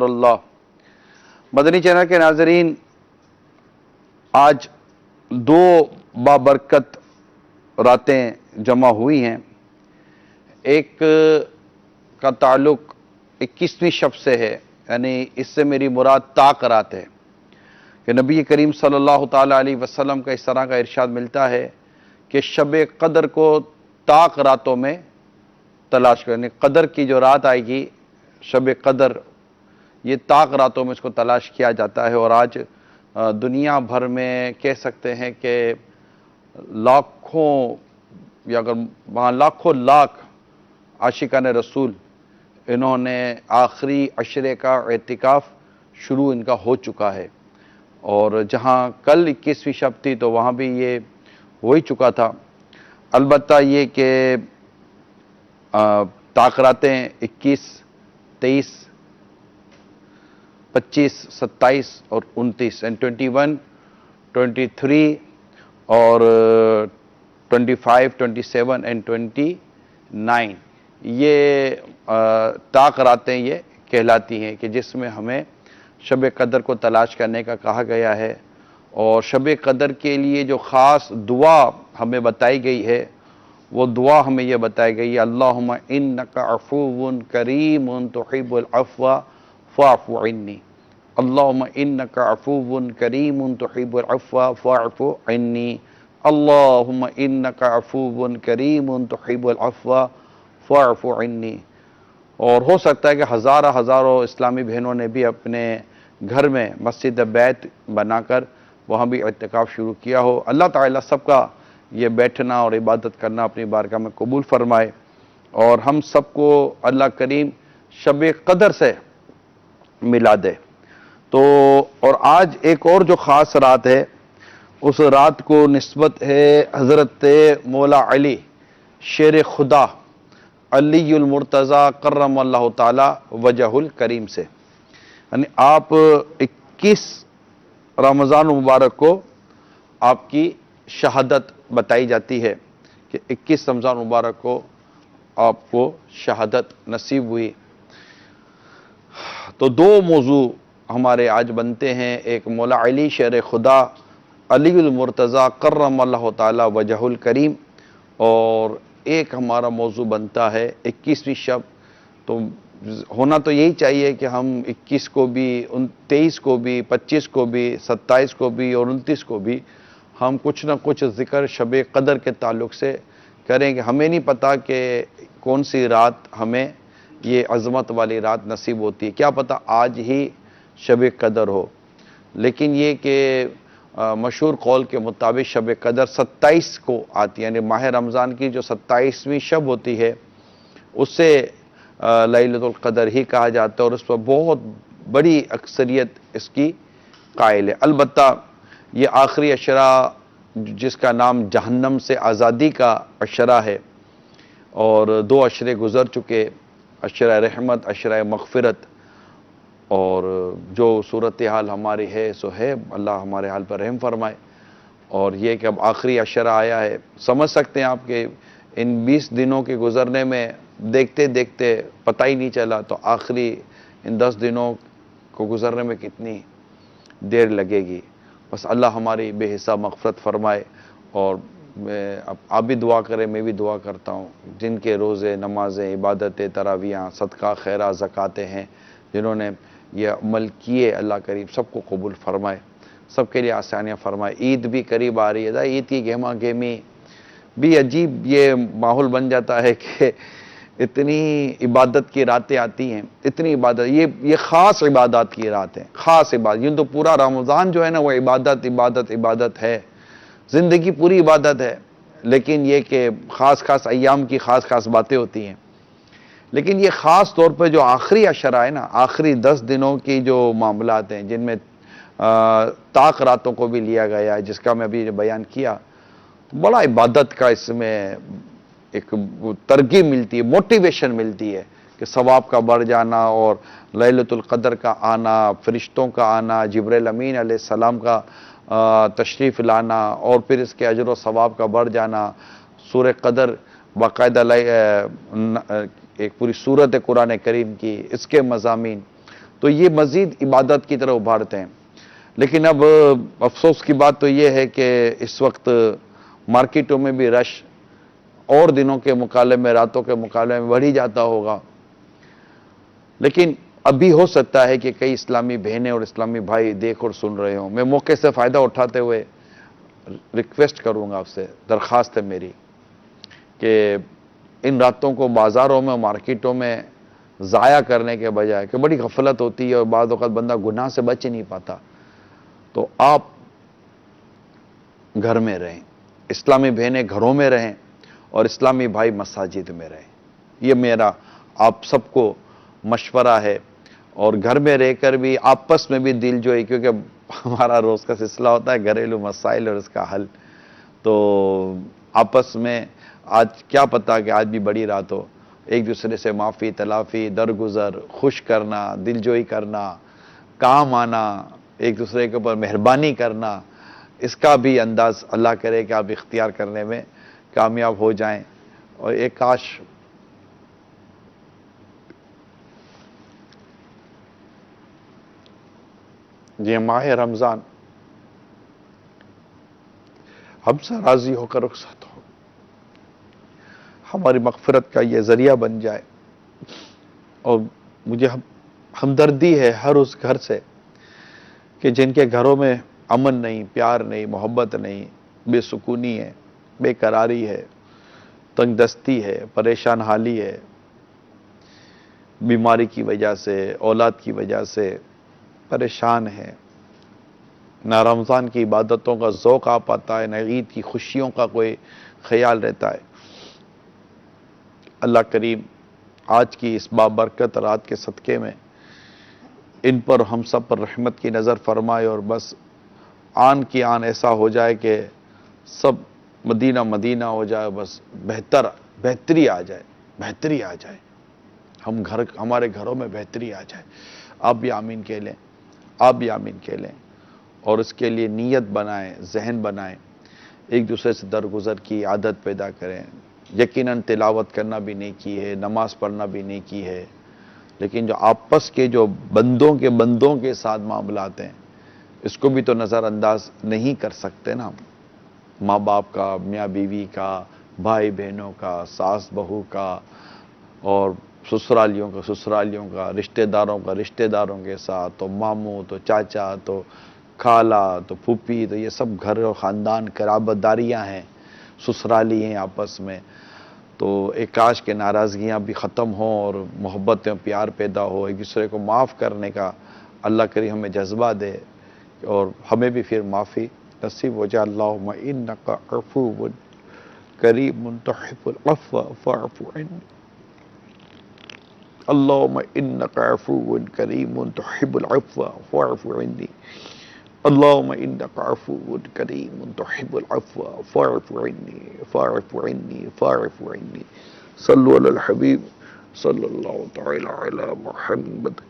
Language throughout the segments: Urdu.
امر اللہ۔ مدنی چینل کے ناظرین، آج دو بابرکت راتیں جمع ہوئی ہیں۔ ایک کا تعلق 21ویں شب سے ہے، یعنی اس سے میری مراد طاق رات ہے کہ نبی کریم صلی اللہ تعالیٰ علیہ وسلم کا اس طرح کا ارشاد ملتا ہے کہ شب قدر کو طاق راتوں میں تلاش کرنے، قدر کی جو رات آئے گی شب قدر، یہ طاق راتوں میں اس کو تلاش کیا جاتا ہے۔ اور آج دنیا بھر میں کہہ سکتے ہیں کہ لاکھوں یا اگر وہاں لاکھوں لاکھ عاشقان رسول انہوں نے آخری عشرے کا اعتکاف شروع ان کا ہو چکا ہے، اور جہاں کل 21ویں شب تھی تو وہاں بھی یہ ہو ہی چکا تھا۔ البتہ یہ کہ طاق راتیں 21، 23، 25، 27 اور 29 21، 23 اور 25، 27 and 29 یہ طاق راتیں یہ کہلاتی ہیں کہ جس میں ہمیں شب قدر کو تلاش کرنے کا کہا گیا ہے۔ اور شب قدر کے لیے جو خاص دعا ہمیں بتائی گئی ہے، وہ دعا ہمیں یہ بتائی گئی ہے، اللہم انک عفو کریم تحب العفو فاعف عنی، اللہم انک عفو کریم تحب العفو فاعف عنی، اللہم انک عفو کریم تحب العفو فاعف عنی۔ اور ہو سکتا ہے کہ ہزاروں اسلامی بہنوں نے بھی اپنے گھر میں مسجد بیت بنا کر وہاں بھی اعتکاف شروع کیا ہو۔ اللہ تعالیٰ سب کا یہ بیٹھنا اور عبادت کرنا اپنی بارگاہ میں قبول فرمائے، اور ہم سب کو اللہ کریم شب قدر سے ملا دے۔ تو اور آج ایک اور جو خاص رات ہے، اس رات کو نسبت ہے حضرت مولا علی شیر خدا علی المرتضی کرم اللہ تعالی وجہ الکریم سے، یعنی آپ 21 رمضان مبارک کو آپ کی شہادت بتائی جاتی ہے کہ 21 رمضان مبارک کو آپ کو شہادت نصیب ہوئی۔ تو دو موضوع ہمارے آج بنتے ہیں، ایک مولا علی شیر خدا علی المرتضی کرم اللہ تعالی وجہ الکریم، اور ایک ہمارا موضوع بنتا ہے 21ویں شب۔ تو ہونا تو یہی چاہیے کہ ہم 21 کو بھی، 23 کو بھی، 25 کو بھی، 27 کو بھی اور 29 کو بھی ہم کچھ نہ کچھ ذکر شب قدر کے تعلق سے کریں گے۔ ہمیں نہیں پتا کہ کون سی رات ہمیں یہ عظمت والی رات نصیب ہوتی ہے، کیا پتا آج ہی شب قدر ہو، لیکن یہ کہ مشہور قول کے مطابق شب قدر 27 کو آتی ہے، یعنی ماہ رمضان کی جو 27ویں شب ہوتی ہے اس سے لیلۃ القدر ہی کہا جاتا ہے، اور اس پر بہت بڑی اکثریت اس کی قائل ہے۔ البتہ یہ آخری عشرہ جس کا نام جہنم سے آزادی کا عشرہ ہے، اور 2 عشرے گزر چکے، عشرہ رحمت، عشرہ مغفرت، اور جو صورتحال ہماری ہے سو ہے، اللہ ہمارے حال پر رحم فرمائے۔ اور یہ کہ اب آخری عشرہ آیا ہے، سمجھ سکتے ہیں آپ کہ ان 20 دنوں کے گزرنے میں دیکھتے دیکھتے پتہ ہی نہیں چلا، تو آخری ان 10 دنوں کو گزرنے میں کتنی دیر لگے گی۔ بس اللہ ہماری بے حساب مغفرت فرمائے، اور آپ بھی دعا کریں، میں بھی دعا کرتا ہوں، جن کے روزے، نمازیں، عبادتیں، تراویحاں، صدقہ، خیرات، زکاتیں ہیں، جنہوں نے یہ عمل کیے، اللہ کریم سب کو قبول فرمائے، سب کے لیے آسانیاں فرمائے۔ عید بھی قریب آ رہی ہے، عید کی گہما گہمی بھی عجیب یہ ماحول بن جاتا ہے کہ اتنی عبادت کی راتیں آتی ہیں، اتنی عبادت، یہ خاص عبادات کی رات ہیں، خاص عبادت۔ یہ تو پورا رمضان جو ہے نا وہ عبادت عبادت عبادت ہے، زندگی پوری عبادت ہے، لیکن یہ کہ خاص ایام کی خاص باتیں ہوتی ہیں۔ لیکن یہ خاص طور پہ جو آخری عشرہ ہے نا، آخری 10 دنوں کی جو معاملات ہیں، جن میں طاق راتوں کو بھی لیا گیا ہے، جس کا میں ابھی بیان کیا، بڑا عبادت کا اس میں ایک ترغیب ملتی ہے، موٹیویشن ملتی ہے کہ ثواب کا بڑھ جانا، اور لیلۃ القدر کا آنا، فرشتوں کا آنا، جبرائیل امین علیہ السلام کا تشریف لانا، اور پھر اس کے اجر و ثواب کا بڑھ جانا، سورہ قدر باقاعدہ ایک پوری سورت قرآن کریم کی، اس کے مضامین، تو یہ مزید عبادت کی طرح ابھارتے ہیں. لیکن اب افسوس کی بات تو یہ ہے کہ اس وقت مارکیٹوں میں بھی رش اور دنوں کے مقابلے میں، راتوں کے مقابلے میں بڑھ ہی جاتا ہوگا. لیکن ابھی ہو سکتا ہے کہ کئی اسلامی بہنیں اور اسلامی بھائی دیکھ اور سن رہے ہوں. میں موقع سے فائدہ اٹھاتے ہوئے ریکویسٹ کروں گا آپ سے، درخواست ہے میری کہ ان راتوں کو بازاروں میں، مارکیٹوں میں ضائع کرنے کے بجائے، کہ بڑی غفلت ہوتی ہے اور بعض اوقات بندہ گناہ سے بچ نہیں پاتا، تو آپ گھر میں رہیں، اسلامی بہنیں گھروں میں رہیں اور اسلامی بھائی مساجد میں رہیں. یہ میرا آپ سب کو مشورہ ہے. اور گھر میں رہ کر بھی آپس میں بھی دل جوئی، کیونکہ ہمارا روز کا سلسلہ ہوتا ہے گھریلو مسائل اور اس کا حل. تو آپس میں آج کیا پتا کہ آج بھی بڑی رات ہو، ایک دوسرے سے معافی تلافی، درگزر، خوش کرنا، دل جوئی کرنا، کام آنا، ایک دوسرے کے اوپر مہربانی کرنا، اس کا بھی انداز اللہ کرے کہ آپ اختیار کرنے میں کامیاب ہو جائیں. اور ایک کاش یہ ماہ رمضان ہم سے راضی ہو کر رخصت ہو، ہماری مغفرت کا یہ ذریعہ بن جائے. اور مجھے ہمدردی ہے ہر اس گھر سے کہ جن کے گھروں میں امن نہیں، پیار نہیں، محبت نہیں، بے سکونی ہے، بے قراری ہے، تنگ دستی ہے، پریشان حالی ہے، بیماری کی وجہ سے، اولاد کی وجہ سے پریشان ہے. نہ رمضان کی عبادتوں کا ذوق آ پاتا ہے، نہ عید کی خوشیوں کا کوئی خیال رہتا ہے. اللہ کریم آج کی اس بابرکت رات کے صدقے میں ان پر ہم سب پر رحمت کی نظر فرمائے، اور بس آن کی آن ایسا ہو جائے کہ سب مدینہ مدینہ ہو جائے، بس بہتری آ جائے، بہتری آ جائے، ہمارے گھروں میں بہتری آ جائے. آپ بھی آمین کہہ لیں، آپ بھی آمین کہہ لیں، اور اس کے لیے نیت بنائیں، ذہن بنائیں، ایک دوسرے سے درگزر کی عادت پیدا کریں. یقیناً تلاوت کرنا بھی نہیں کی ہے، نماز پڑھنا بھی نہیں کی ہے، لیکن جو آپس کے جو بندوں کے ساتھ معاملات ہیں، اس کو بھی تو نظر انداز نہیں کر سکتے نا ہم. ماں باپ کا، میاں بیوی کا، بھائی بہنوں کا، ساس بہو کا، اور سسرالیوں کا، رشتہ داروں کے ساتھ، تو ماموں، تو چاچا، تو خالہ، تو پھوپھی، تو یہ سب گھر اور خاندان قرابت داریاں ہیں، سسرالی ہیں آپس میں. تو ایک کاش کے ناراضگیاں بھی ختم ہوں اور محبت اور پیار پیدا ہو، ایک دوسرے کو معاف کرنے کا اللہ کریم ہمیں جذبہ دے، اور ہمیں بھی پھر معافی نصیب ہو جائے. اللہم انک عفو کریم تحب العفو فاعف عنی. اللہم انک عفو کریم تحب العفو فاعف عنی. اللہم انک عفو کریم تحب العفو فاعف عنی فاعف عنی فاعف عنی. صلو علی الحبیب صلی اللہ تعالی علی محمد.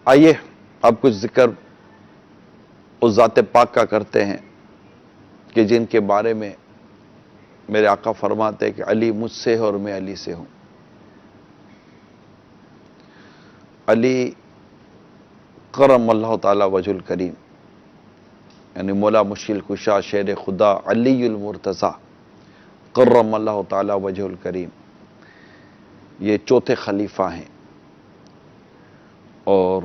آئیے اب کچھ ذکر اس ذات پاک کا کرتے ہیں کہ جن کے بارے میں میرے آقا فرماتے ہیں کہ علی مجھ سے ہے اور میں علی سے ہوں. علی کرم اللہ تعالی وجہ الکریم، یعنی مولا مشکل کشا شیر خدا علی المرتضی کرم اللہ تعالی وجہ الکریم، یہ چوتھے خلیفہ ہیں، اور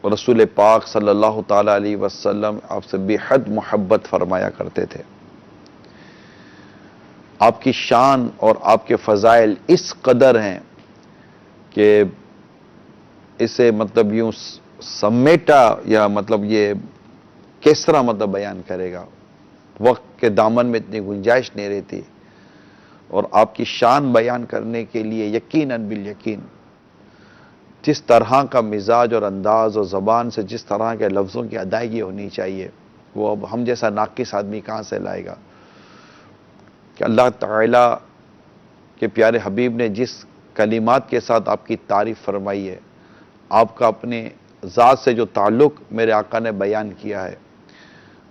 رسول پاک صلی اللہ تعالی علیہ وسلم آپ سے بے حد محبت فرمایا کرتے تھے. آپ کی شان اور آپ کے فضائل اس قدر ہیں کہ اسے مطلب یوں سمیٹا، یا مطلب یہ کس طرح مطلب بیان کرے گا، وقت کے دامن میں اتنی گنجائش نہیں رہتی. اور آپ کی شان بیان کرنے کے لیے یقیناً بالیقین جس طرح کا مزاج اور انداز اور زبان سے جس طرح کے لفظوں کی ادائیگی ہونی چاہیے، وہ اب ہم جیسا ناقص آدمی کہاں سے لائے گا. کہ اللہ تعالیٰ کے پیارے حبیب نے جس کلمات کے ساتھ آپ کی تعریف فرمائی ہے، آپ کا اپنے ذات سے جو تعلق میرے آقا نے بیان کیا ہے،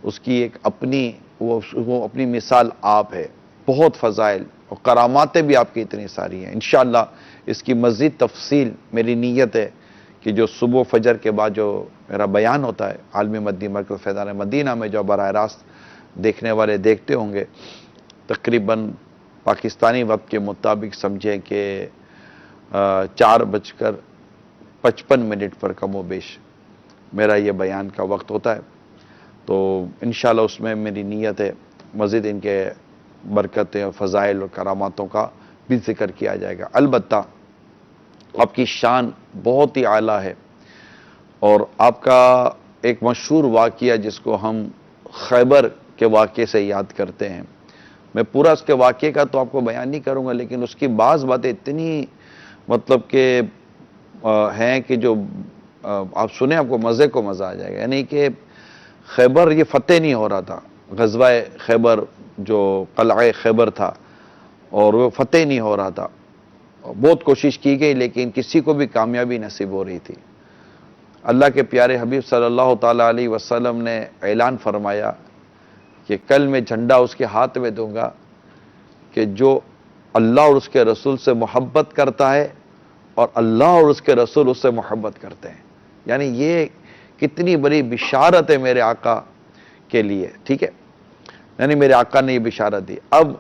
اس کی ایک اپنی وہ اپنی مثال آپ ہے. بہت فضائل اور کراماتیں بھی آپ کی اتنی ساری ہیں. انشاءاللہ اس کی مزید تفصیل میری نیت ہے کہ جو صبح فجر کے بعد جو میرا بیان ہوتا ہے عالمی مدنی مرکز فیضان مدینہ میں، جو براہ راست دیکھنے والے دیکھتے ہوں گے، تقریباً پاکستانی وقت کے مطابق سمجھیں کہ 4:55 پر کم و بیش میرا یہ بیان کا وقت ہوتا ہے. تو انشاءاللہ اس میں میری نیت ہے مزید ان کے برکتیں اور فضائل اور کراماتوں کا بھی ذکر کیا جائے گا. البتہ آپ کی شان بہت ہی اعلیٰ ہے، اور آپ کا ایک مشہور واقعہ جس کو ہم خیبر کے واقعے سے یاد کرتے ہیں، میں پورا اس کے واقعے کا تو آپ کو بیان نہیں کروں گا، لیکن اس کی بعض باتیں اتنی مطلب کہ ہیں کہ جو آپ سنیں آپ کو مزے کو مزہ آ جائے گا. یعنی کہ خیبر یہ فتح نہیں ہو رہا تھا، غزوہ خیبر جو قلعہ خیبر تھا، اور وہ فتح نہیں ہو رہا تھا. بہت کوشش کی گئی لیکن کسی کو بھی کامیابی نصیب ہو رہی تھی. اللہ کے پیارے حبیب صلی اللہ تعالیٰ علیہ وسلم نے اعلان فرمایا کہ کل میں جھنڈا اس کے ہاتھ میں دوں گا کہ جو اللہ اور اس کے رسول سے محبت کرتا ہے اور اللہ اور اس کے رسول اس سے محبت کرتے ہیں. یعنی یہ کتنی بڑی بشارت ہے میرے آقا کے لیے. ٹھیک ہے، یعنی میرے آقا نے یہ بشارت دی. اب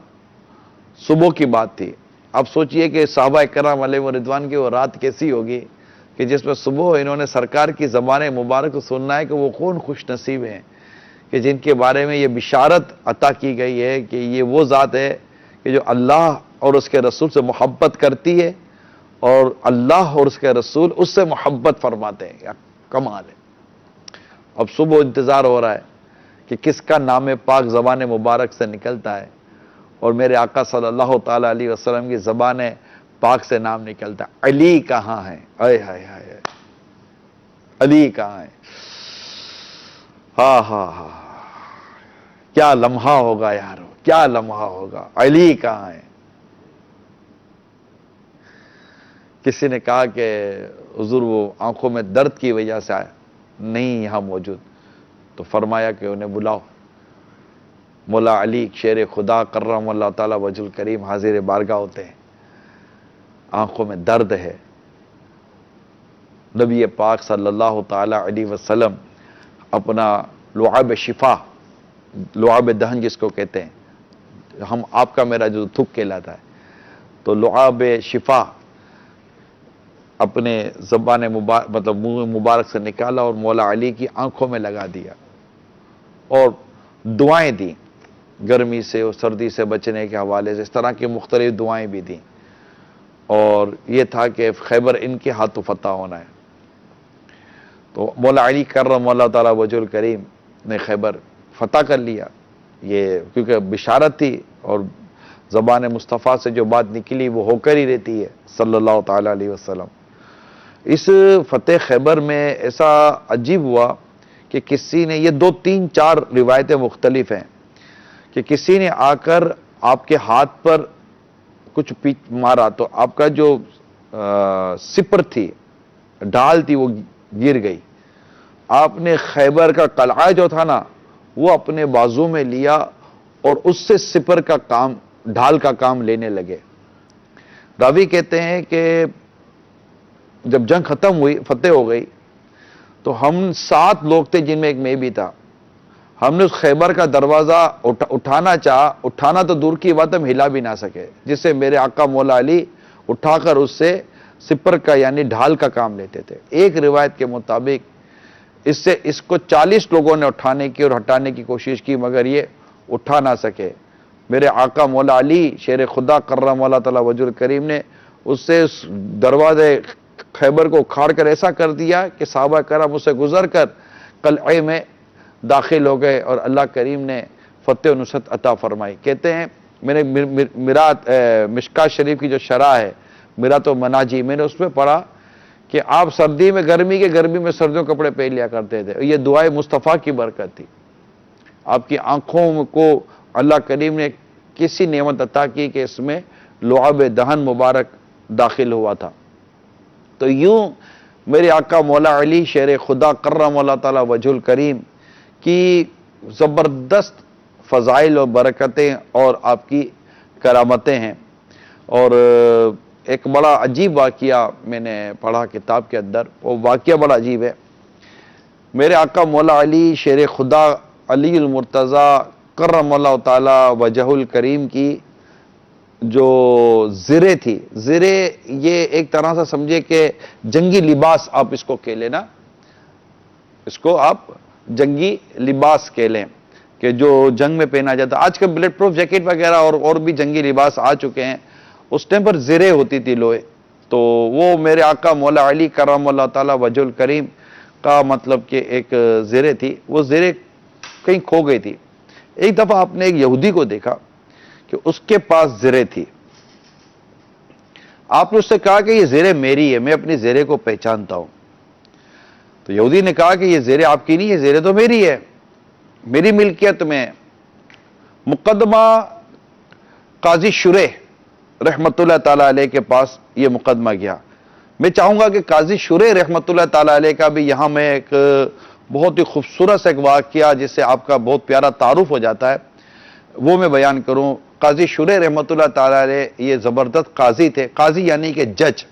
صبح کی بات تھی. اب سوچئے کہ صحابہ کرام علیہ رضوان کی وہ رات کیسی ہوگی کہ جس میں صبح انہوں نے سرکار کی زبان مبارک کو سننا ہے کہ وہ کون خوش نصیب ہیں کہ جن کے بارے میں یہ بشارت عطا کی گئی ہے کہ یہ وہ ذات ہے کہ جو اللہ اور اس کے رسول سے محبت کرتی ہے اور اللہ اور اس کے رسول اس سے محبت فرماتے ہیں. یا کمال ہے. اب صبح انتظار ہو رہا ہے کہ کس کا نام پاک زبان مبارک سے نکلتا ہے، اور میرے آقا صلی اللہ تعالیٰ علیہ وسلم کی زبان پاک سے نام نکلتا ہے. علی کہاں ہے؟ اے ہائے ہائے، علی کہاں ہے؟ ہاں ہاں ہاں، کیا لمحہ ہوگا یارو، کیا لمحہ ہوگا. علی کہاں ہے؟ کسی نے کہا کہ حضور وہ آنکھوں میں درد کی وجہ سے نہیں یہاں موجود، تو فرمایا کہ انہیں بلاؤ. مولا علی شیر خدا کرم اللہ تعالیٰ وجہ الکریم حاضر بارگاہ ہوتے ہیں، آنکھوں میں درد ہے. نبی پاک صلی اللہ تعالیٰ علیہ وسلم اپنا لعاب شفا، لعاب دہن جس کو کہتے ہیں، ہم آپ کا میرا جو تھک کہلاتا ہے، تو لعاب شفا اپنے زبان مبارک مطلب منہ مبارک سے نکالا اور مولا علی کی آنکھوں میں لگا دیا اور دعائیں دیں، گرمی سے اور سردی سے بچنے کے حوالے سے اس طرح کی مختلف دعائیں بھی دیں. اور یہ تھا کہ خیبر ان کے ہاتھوں فتح ہونا ہے. تو مولا علی کرم اللہ تعالیٰ وجہ الکریم نے خیبر فتح کر لیا. یہ کیونکہ بشارت تھی اور زبان مصطفیٰ سے جو بات نکلی وہ ہو کر ہی رہتی ہے صلی اللہ تعالیٰ علیہ وسلم. اس فتح خیبر میں ایسا عجیب ہوا کہ کسی نے، یہ 2 3 4 روایتیں مختلف ہیں، کہ کسی نے آ کر آپ کے ہاتھ پر کچھ مارا تو آپ کا جو سپر تھی، ڈھال تھی، وہ گر گئی. آپ نے خیبر کا قلعہ جو تھا نا وہ اپنے بازو میں لیا اور اس سے سپر کا کام، ڈھال کا کام لینے لگے. راوی کہتے ہیں کہ جب جنگ ختم ہوئی، فتح ہو گئی، تو ہم 7 لوگ تھے جن میں ایک میں بھی تھا. ہم نے اس خیبر کا دروازہ اٹھانا چاہا، اٹھانا تو دور کی بات، ہم ہلا بھی نہ سکے، جس سے میرے آقا مولا علی اٹھا کر اس سے سپر کا یعنی ڈھال کا کام لیتے تھے. ایک روایت کے مطابق اس کو 40 لوگوں نے اٹھانے کی اور ہٹانے کی کوشش کی مگر یہ اٹھا نہ سکے. میرے آقا مولا علی شیر خدا کرم اللہ تعالیٰ وجہ الکریم نے اس سے اس دروازے خیبر کو اکھاڑ کر ایسا کر دیا کہ صحابہ کرام اسے گزر کر قلعے میں داخل ہو گئے اور اللہ کریم نے فتح و نصرت عطا فرمائی. کہتے ہیں میں نے مشکات شریف کی جو شرح ہے میرات و مناجی، میں نے اس میں پڑھا کہ آپ سردی میں گرمی میں سردیوں کپڑے پہن لیا کرتے تھے. یہ دعائے مصطفیٰ کی برکت تھی. آپ کی آنکھوں کو اللہ کریم نے کسی نعمت عطا کی کہ اس میں لعاب دہن مبارک داخل ہوا تھا. تو یوں میرے آقا مولا علی شیر خدا کرم اللہ تعالیٰ وجہ الکریم کی زبردست فضائل و برکتیں اور آپ کی کرامتیں ہیں. اور ایک بڑا عجیب واقعہ میں نے پڑھا کتاب کے اندر. وہ واقعہ بڑا عجیب ہے. میرے آقا مولا علی شیر خدا علی المرتضیٰ کرم اللہ تعالی وجہ الکریم کی جو زرے تھی، زرے یہ ایک طرح سے سمجھے کہ جنگی لباس آپ اس کو کہہ لینا، اس کو آپ جنگی لباس کہہ لیں کہ جو جنگ میں پہنا جاتا. آج کل بلٹ پروف جیکٹ وغیرہ اور بھی جنگی لباس آ چکے ہیں. اس ٹائم پر زرے ہوتی تھی لوہے. تو وہ میرے آقا مولا علی کرم اللہ تعالی وجہ الکریم کا مطلب کہ ایک زرے تھی. وہ زرے کہیں کھو گئی تھی. ایک دفعہ آپ نے ایک یہودی کو دیکھا کہ اس کے پاس زرے تھی. آپ نے اس سے کہا کہ یہ زرے میری ہے، میں اپنی زرے کو پہچانتا ہوں. تو یہودی نے کہا کہ یہ زرے آپ کی نہیں، یہ زرے تو میری ہے، میری ملکیت میں. مقدمہ قاضی شریح رحمت اللہ تعالیٰ علیہ کے پاس یہ مقدمہ گیا. میں چاہوں گا کہ قاضی شریح رحمت اللہ تعالیٰ علیہ کا بھی یہاں میں ایک بہت ہی خوبصورت سے ایک واقعہ جس سے آپ کا بہت پیارا تعارف ہو جاتا ہے وہ میں بیان کروں. قاضی شریح رحمت اللہ تعالیٰ علیہ یہ زبردست قاضی تھے. قاضی یعنی کہ جج،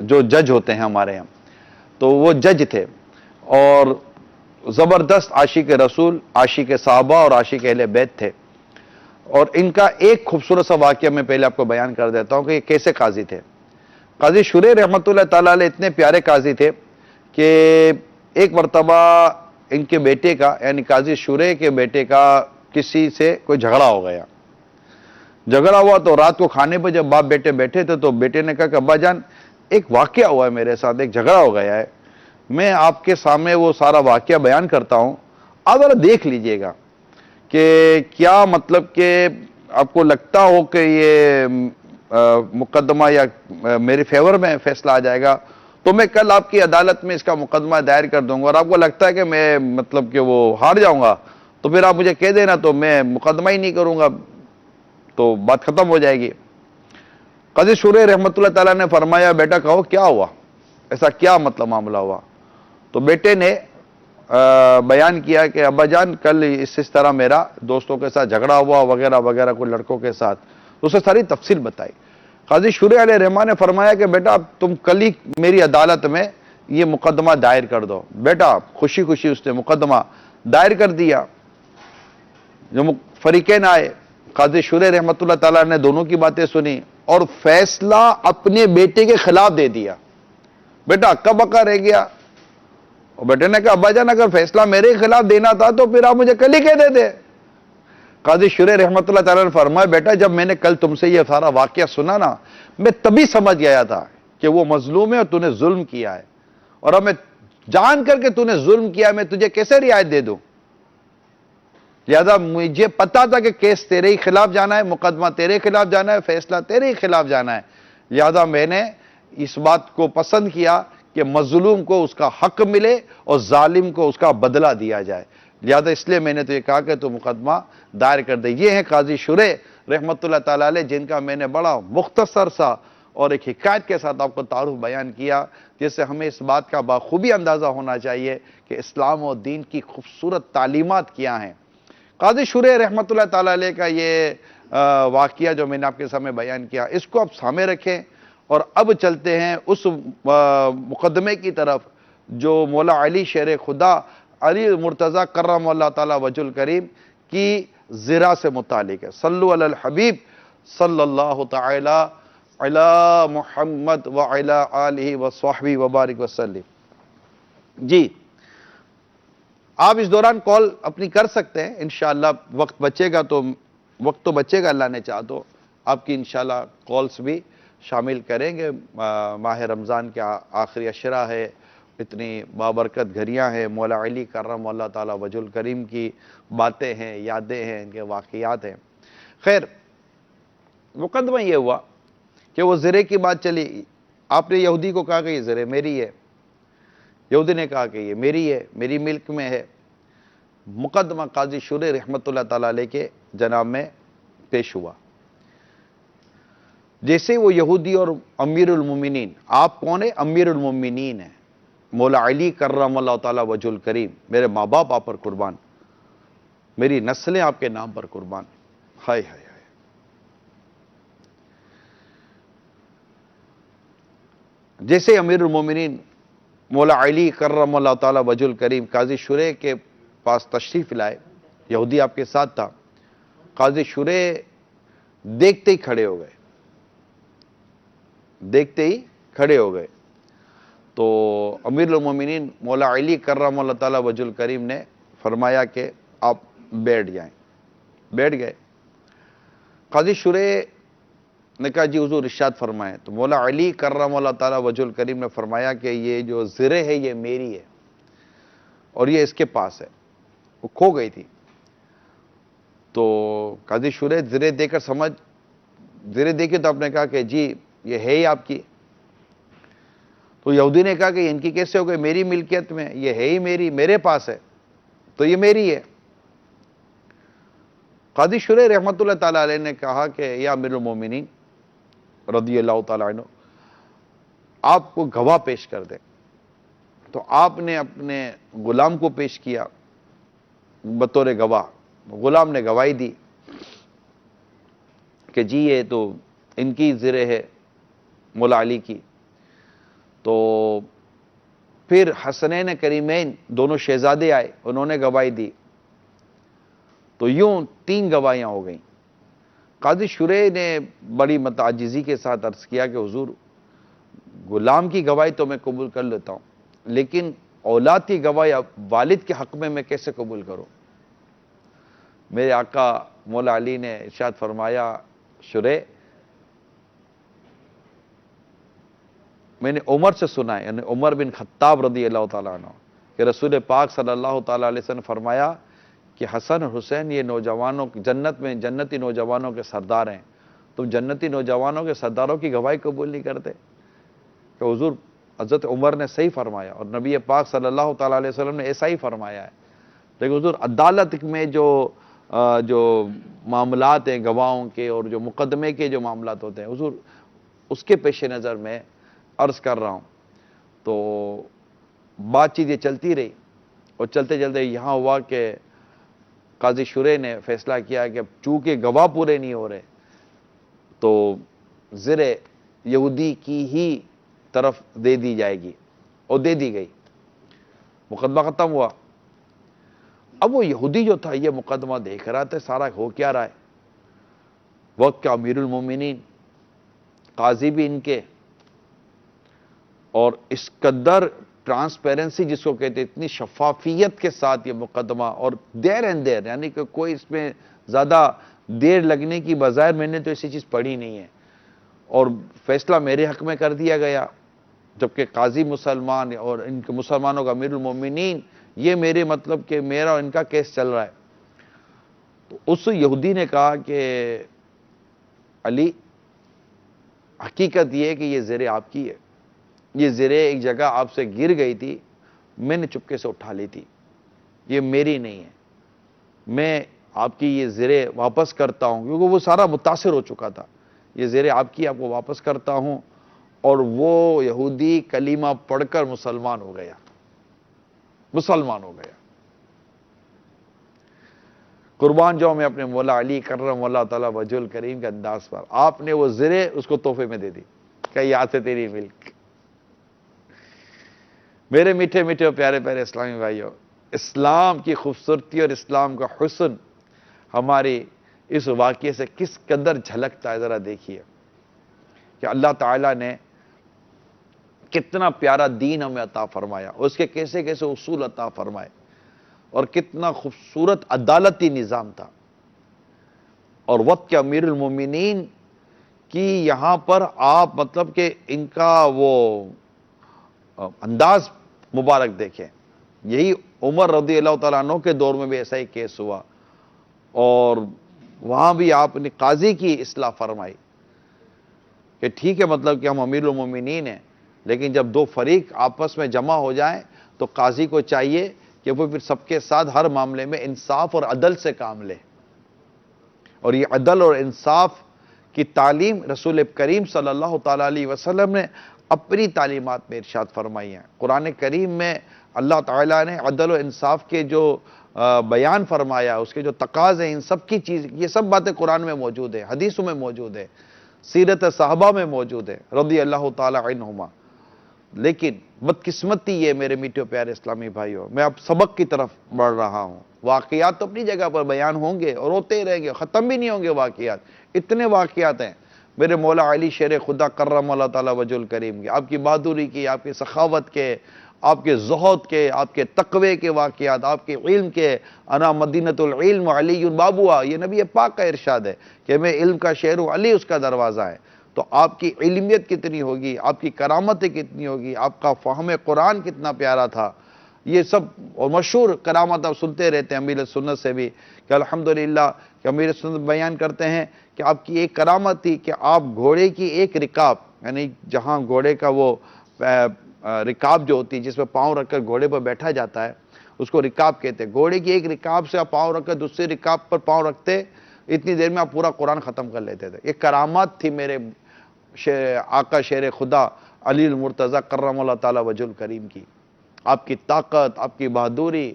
جو جج ہوتے ہیں ہمارے یہاں، تو وہ جج تھے اور زبردست عاشق رسول، عاشق صحابہ اور عاشق اہل بیت تھے. اور ان کا ایک خوبصورت سا واقعہ میں پہلے آپ کو بیان کر دیتا ہوں کہ یہ کیسے قاضی تھے. قاضی شریح رحمت اللہ تعالیٰ علیہ اتنے پیارے قاضی تھے کہ ایک مرتبہ ان کے بیٹے کا یعنی قاضی شریح کے بیٹے کا کسی سے کوئی جھگڑا ہو گیا. جھگڑا ہوا تو رات کو کھانے پہ جب باپ بیٹے بیٹھے تھے تو بیٹے نے کہا کہ ابا جان ایک واقعہ ہوا ہے میرے ساتھ، ایک جھگڑا ہو گیا ہے، میں آپ کے سامنے وہ سارا واقعہ بیان کرتا ہوں، آپ ذرا دیکھ لیجئے گا کہ کیا مطلب کہ آپ کو لگتا ہو کہ یہ مقدمہ یا میرے فیور میں فیصلہ آ جائے گا تو میں کل آپ کی عدالت میں اس کا مقدمہ دائر کر دوں گا. اور آپ کو لگتا ہے کہ میں مطلب کہ وہ ہار جاؤں گا تو پھر آپ مجھے کہہ دینا تو میں مقدمہ ہی نہیں کروں گا، تو بات ختم ہو جائے گی. قاضی شریح رحمت اللہ تعالیٰ نے فرمایا بیٹا کہو کیا ہوا، ایسا کیا مطلب معاملہ ہوا. تو بیٹے نے بیان کیا کہ ابا جان کل اس طرح میرا دوستوں کے ساتھ جھگڑا ہوا وغیرہ وغیرہ کوئی لڑکوں کے ساتھ. اسے ساری تفصیل بتائی. قاضی شریح علیہ الرحمٰن نے فرمایا کہ بیٹا تم کل ہی میری عدالت میں یہ مقدمہ دائر کر دو. بیٹا خوشی خوشی اس نے مقدمہ دائر کر دیا. جو فریقین آئے، قاضی شریح رحمت اللہ تعالیٰ نے دونوں کی باتیں سنی اور فیصلہ اپنے بیٹے کے خلاف دے دیا. بیٹا اکا بکا رہ گیا. اور بیٹے نے کہا ابا جان اگر فیصلہ میرے خلاف دینا تھا تو پھر آپ مجھے کل ہی کہہ دیتے. قاضی شریح رحمت اللہ تعالیٰ نے فرمایا بیٹا جب میں نے کل تم سے یہ سارا واقعہ سنا نا میں تبھی سمجھ گیا تھا کہ وہ مظلوم ہے اور تو نے ظلم کیا ہے، اور اب میں جان کر کے تو نے ظلم کیا میں تجھے کیسے رعایت دے دوں. لہذا مجھے پتا تھا کہ کیس تیرے ہی خلاف جانا ہے، مقدمہ تیرے خلاف جانا ہے، فیصلہ تیرے ہی خلاف جانا ہے. لہذا میں نے اس بات کو پسند کیا کہ مظلوم کو اس کا حق ملے اور ظالم کو اس کا بدلہ دیا جائے. لہذا اس لیے میں نے تو یہ کہا کہ تو مقدمہ دائر کر دے. یہ ہیں قاضی شریح رحمت اللہ تعالیٰ علیہ جن کا میں نے بڑا مختصر سا اور ایک حکایت کے ساتھ آپ کو تعارف بیان کیا، جس سے ہمیں اس بات کا بخوبی اندازہ ہونا چاہیے کہ اسلام و دین کی خوبصورت تعلیمات کیا ہیں. قاضی شریح رحمت اللہ تعالیٰ علیہ کا یہ واقعہ جو میں نے آپ کے سامنے بیان کیا اس کو آپ سامنے رکھیں اور اب چلتے ہیں اس مقدمے کی طرف جو مولا علی شیر خدا علی مرتضیٰ کرم اللہ تعالی وجہ الکریم کی زرہ سے متعلق ہے. صلو علی الحبیب صلی اللہ تعالی علی محمد وعلی آلہ وصحبہ وبارک وسلم. جی آپ اس دوران کال اپنی کر سکتے ہیں انشاءاللہ. وقت بچے گا تو وقت تو بچے گا اللہ نے چاہا تو آپ کی انشاءاللہ کالز بھی شامل کریں گے. ماہ رمضان کے آخری عشرہ ہے، اتنی بابرکت گھڑیاں ہیں، مولا علی کرم اللہ تعالی وجہ الکریم کی باتیں ہیں، یادیں ہیں، ان کے واقعات ہیں. خیر مقدمہ یہ ہوا کہ وہ زرے کی بات چلی. آپ نے یہودی کو کہا کہ یہ زرے میری ہے. یہودی نے کہا کہ یہ میری ہے، میری ملک میں ہے. مقدمہ قاضی شریح رحمت اللہ تعالیٰ علیہ کے جناب میں پیش ہوا. جیسے وہ یہودی اور امیر المومنین، آپ کون ہیں؟ امیر المومنین ہیں، مولا علی کرم اللہ تعالیٰ وجہ الکریم. میرے ماں باپ آپ پر قربان، میری نسلیں آپ کے نام پر قربان. ہائے ہائے ہائے. جیسے امیر المومنین مولا علی کرم اللہ تعالیٰ وجہ الکریم قاضی شریح کے پاس تشریف لائے، یہودی آپ کے ساتھ تھا، قاضی شریح دیکھتے ہی کھڑے ہو گئے، دیکھتے ہی کھڑے ہو گئے تو امیر المومنین مولا علی کرم اللہ تعالیٰ وجہ الکریم نے فرمایا کہ آپ بیٹھ جائیں، بیٹھ گئے۔ قاضی شریح نے کہا جی حضور ارشاد فرمائیں، تو مولا علی کرم اللہ تعالیٰ وجہ الکریم نے فرمایا کہ یہ جو زرہ ہے یہ میری ہے اور یہ اس کے پاس ہے، وہ کھو گئی تھی۔ تو قاضی شریح زرہ دے کر زرہ دے کے تو آپ نے کہا کہ جی یہ ہے ہی آپ کی۔ تو یہودی نے کہا کہ ان کی کیسے ہو گئی، میری ملکیت میں، یہ ہے ہی میری، میرے پاس ہے تو یہ میری ہے۔ قاضی شریح رحمۃ اللہ تعالیٰ علیہ نے کہا کہ یا امیر المومنین رضی اللہ تعالیٰ عنہ، آپ کو گواہ پیش کر دیں۔ تو آپ نے اپنے غلام کو پیش کیا بطور گواہ، غلام نے گواہی دی کہ جی یہ تو ان کی زرہ ہے مولا علی کی۔ تو پھر حسنین کریمین دونوں شہزادے آئے، انہوں نے گواہی دی، تو یوں 3 گواہیاں ہو گئیں۔ قاضی شریح نے بڑی متعجزی کے ساتھ عرض کیا کہ حضور غلام کی گواہی تو میں قبول کر لیتا ہوں، لیکن اولاد کی گواہی والد کے حق میں کیسے قبول کروں؟ میرے آقا مولا علی نے ارشاد فرمایا شریح میں نے عمر سے سنا ہے، یعنی عمر بن خطاب رضی اللہ تعالیٰ عنہ، کہ رسول پاک صلی اللہ تعالیٰ علیہ وسلم نے فرمایا کہ حسن اور حسین یہ نوجوانوں جنت میں جنتی نوجوانوں کے سردار ہیں، تم جنتی نوجوانوں کے سرداروں کی گواہی قبول نہیں کرتے؟ کہ حضور حضرت عمر نے صحیح فرمایا اور نبی پاک صلی اللہ تعالیٰ علیہ وسلم نے ایسا ہی فرمایا ہے، لیکن حضور عدالت میں جو معاملات ہیں گواہوں کے اور جو مقدمے کے جو معاملات ہوتے ہیں حضور اس کے پیش نظر میں عرض کر رہا ہوں۔ تو بات چیت یہ چلتی رہی اور چلتے چلتے یہاں ہوا کہ قاضی شریح نے فیصلہ کیا کہ چونکہ گواہ پورے نہیں ہو رہے تو زرہ یہودی کی ہی طرف دے دی جائے گی، اور دے دی گئی، مقدمہ ختم ہوا۔ اب وہ یہودی جو تھا یہ مقدمہ دیکھ رہا تھا سارا ہو کیا رہا ہے، وقت کا امیر المومنین، قاضی بھی ان کے، اور اس قدر ٹرانسپیرنسی جس کو کہتے ہیں، اتنی شفافیت کے ساتھ یہ مقدمہ، اور دیر اینڈ دیر، یعنی کہ کوئی اس میں زیادہ دیر لگنے کی بظاہر میں نے تو ایسی چیز پڑھی نہیں ہے، اور فیصلہ میرے حق میں کر دیا گیا، جبکہ قاضی مسلمان اور ان کے مسلمانوں کا امیر المومنین، یہ میرے مطلب کہ میرا اور ان کا کیس چل رہا ہے۔ تو اس یہودی نے کہا کہ علی حقیقت یہ ہے کہ یہ زرہ آپ کی ہے، یہ زرہ ایک جگہ آپ سے گر گئی تھی، میں نے چپکے سے اٹھا لی تھی، یہ میری نہیں ہے، میں آپ کی یہ زرہ واپس کرتا ہوں، کیونکہ وہ سارا متاثر ہو چکا تھا، یہ زرہ آپ کی، آپ کو واپس کرتا ہوں۔ اور وہ یہودی کلمہ پڑھ کر مسلمان ہو گیا، مسلمان ہو گیا۔ قربان جاؤں میں اپنے مولا علی کرم اللہ تعالیٰ وجہ الکریم کے انداز پر، آپ نے وہ زرہ اس کو تحفے میں دے دی کہ یاد سے تیری ملک۔ میرے میٹھے میٹھے اور پیارے پیارے اسلامی بھائیوں، اسلام کی خوبصورتی اور اسلام کا حسن ہماری اس واقعے سے کس قدر جھلکتا ہے، ذرا دیکھیے کہ اللہ تعالیٰ نے کتنا پیارا دین ہمیں عطا فرمایا، اس کے کیسے کیسے اصول عطا فرمائے، اور کتنا خوبصورت عدالتی نظام تھا۔ اور وقت کے امیر المومنین کی یہاں پر آپ مطلب کہ ان کا وہ انداز مبارک دیکھیں، یہی عمر رضی اللہ تعالیٰ عنہ کے دور میں بھی ایسا ہی کیس ہوا، اور وہاں بھی آپ نے قاضی کی اصلاح فرمائی کہ ٹھیک ہے مطلب کہ ہم امیر المومنین ہیں، لیکن جب دو فریق آپس میں جمع ہو جائیں تو قاضی کو چاہیے کہ وہ پھر سب کے ساتھ ہر معاملے میں انصاف اور عدل سے کام لے۔ اور یہ عدل اور انصاف کی تعلیم رسول کریم صلی اللہ تعالیٰ علیہ وسلم نے اپنی تعلیمات میں ارشاد فرمائی ہیں۔ قرآن کریم میں اللہ تعالیٰ نے عدل و انصاف کے جو بیان فرمایا، اس کے جو تقاضے ہیں، ان سب کی چیز، یہ سب باتیں قرآن میں موجود ہیں، حدیثوں میں موجود ہیں، سیرت صحابہ میں موجود ہے رضی اللہ تعالیٰ عنہما۔ لیکن بدقسمتی یہ میرے میٹھے پیارے اسلامی بھائیوں، میں اب سبق کی طرف بڑھ رہا ہوں۔ واقعات تو اپنی جگہ پر بیان ہوں گے اور ہوتے ہی رہیں گے، ختم بھی نہیں ہوں گے واقعات، اتنے واقعات ہیں میرے مولا علی شیر خدا کرم اللہ تعالیٰ وجہ الکریم کی، آپ کی بہادری کی، آپ کی سخاوت کے، آپ کے زہد کے، آپ کے تقوی کے واقعات، آپ کے علم کے۔ انا مدینۃ العلم علی بابوا، یہ نبی پاک کا ارشاد ہے کہ میں علم کا شہر ہوں، علی اس کا دروازہ ہے۔ تو آپ کی علمیت کتنی ہوگی، آپ کی کرامتیں کتنی ہوگی، آپ کا فہم قرآن کتنا پیارا تھا، یہ سب اور مشہور کرامت آپ سنتے رہتے ہیں امیر سنت سے بھی کہ الحمدللہ کہ امیر سنت بیان کرتے ہیں کہ آپ کی ایک کرامت تھی کہ آپ گھوڑے کی ایک رکاب، یعنی جہاں گھوڑے کا وہ رکاب جو ہوتی ہے جس میں پاؤں رکھ کر گھوڑے پر بیٹھا جاتا ہے اس کو رکاب کہتے ہیں، گھوڑے کی ایک رکاب سے آپ پاؤں رکھ کر دوسری رکاب پر پاؤں رکھتے، اتنی دیر میں آپ پورا قرآن ختم کر لیتے تھے۔ یہ کرامات تھی میرے آقا شیر خدا علی المرتضی کرم اللہ تعالیٰ وجہ الکریم کی، آپ کی طاقت، آپ کی بہادری،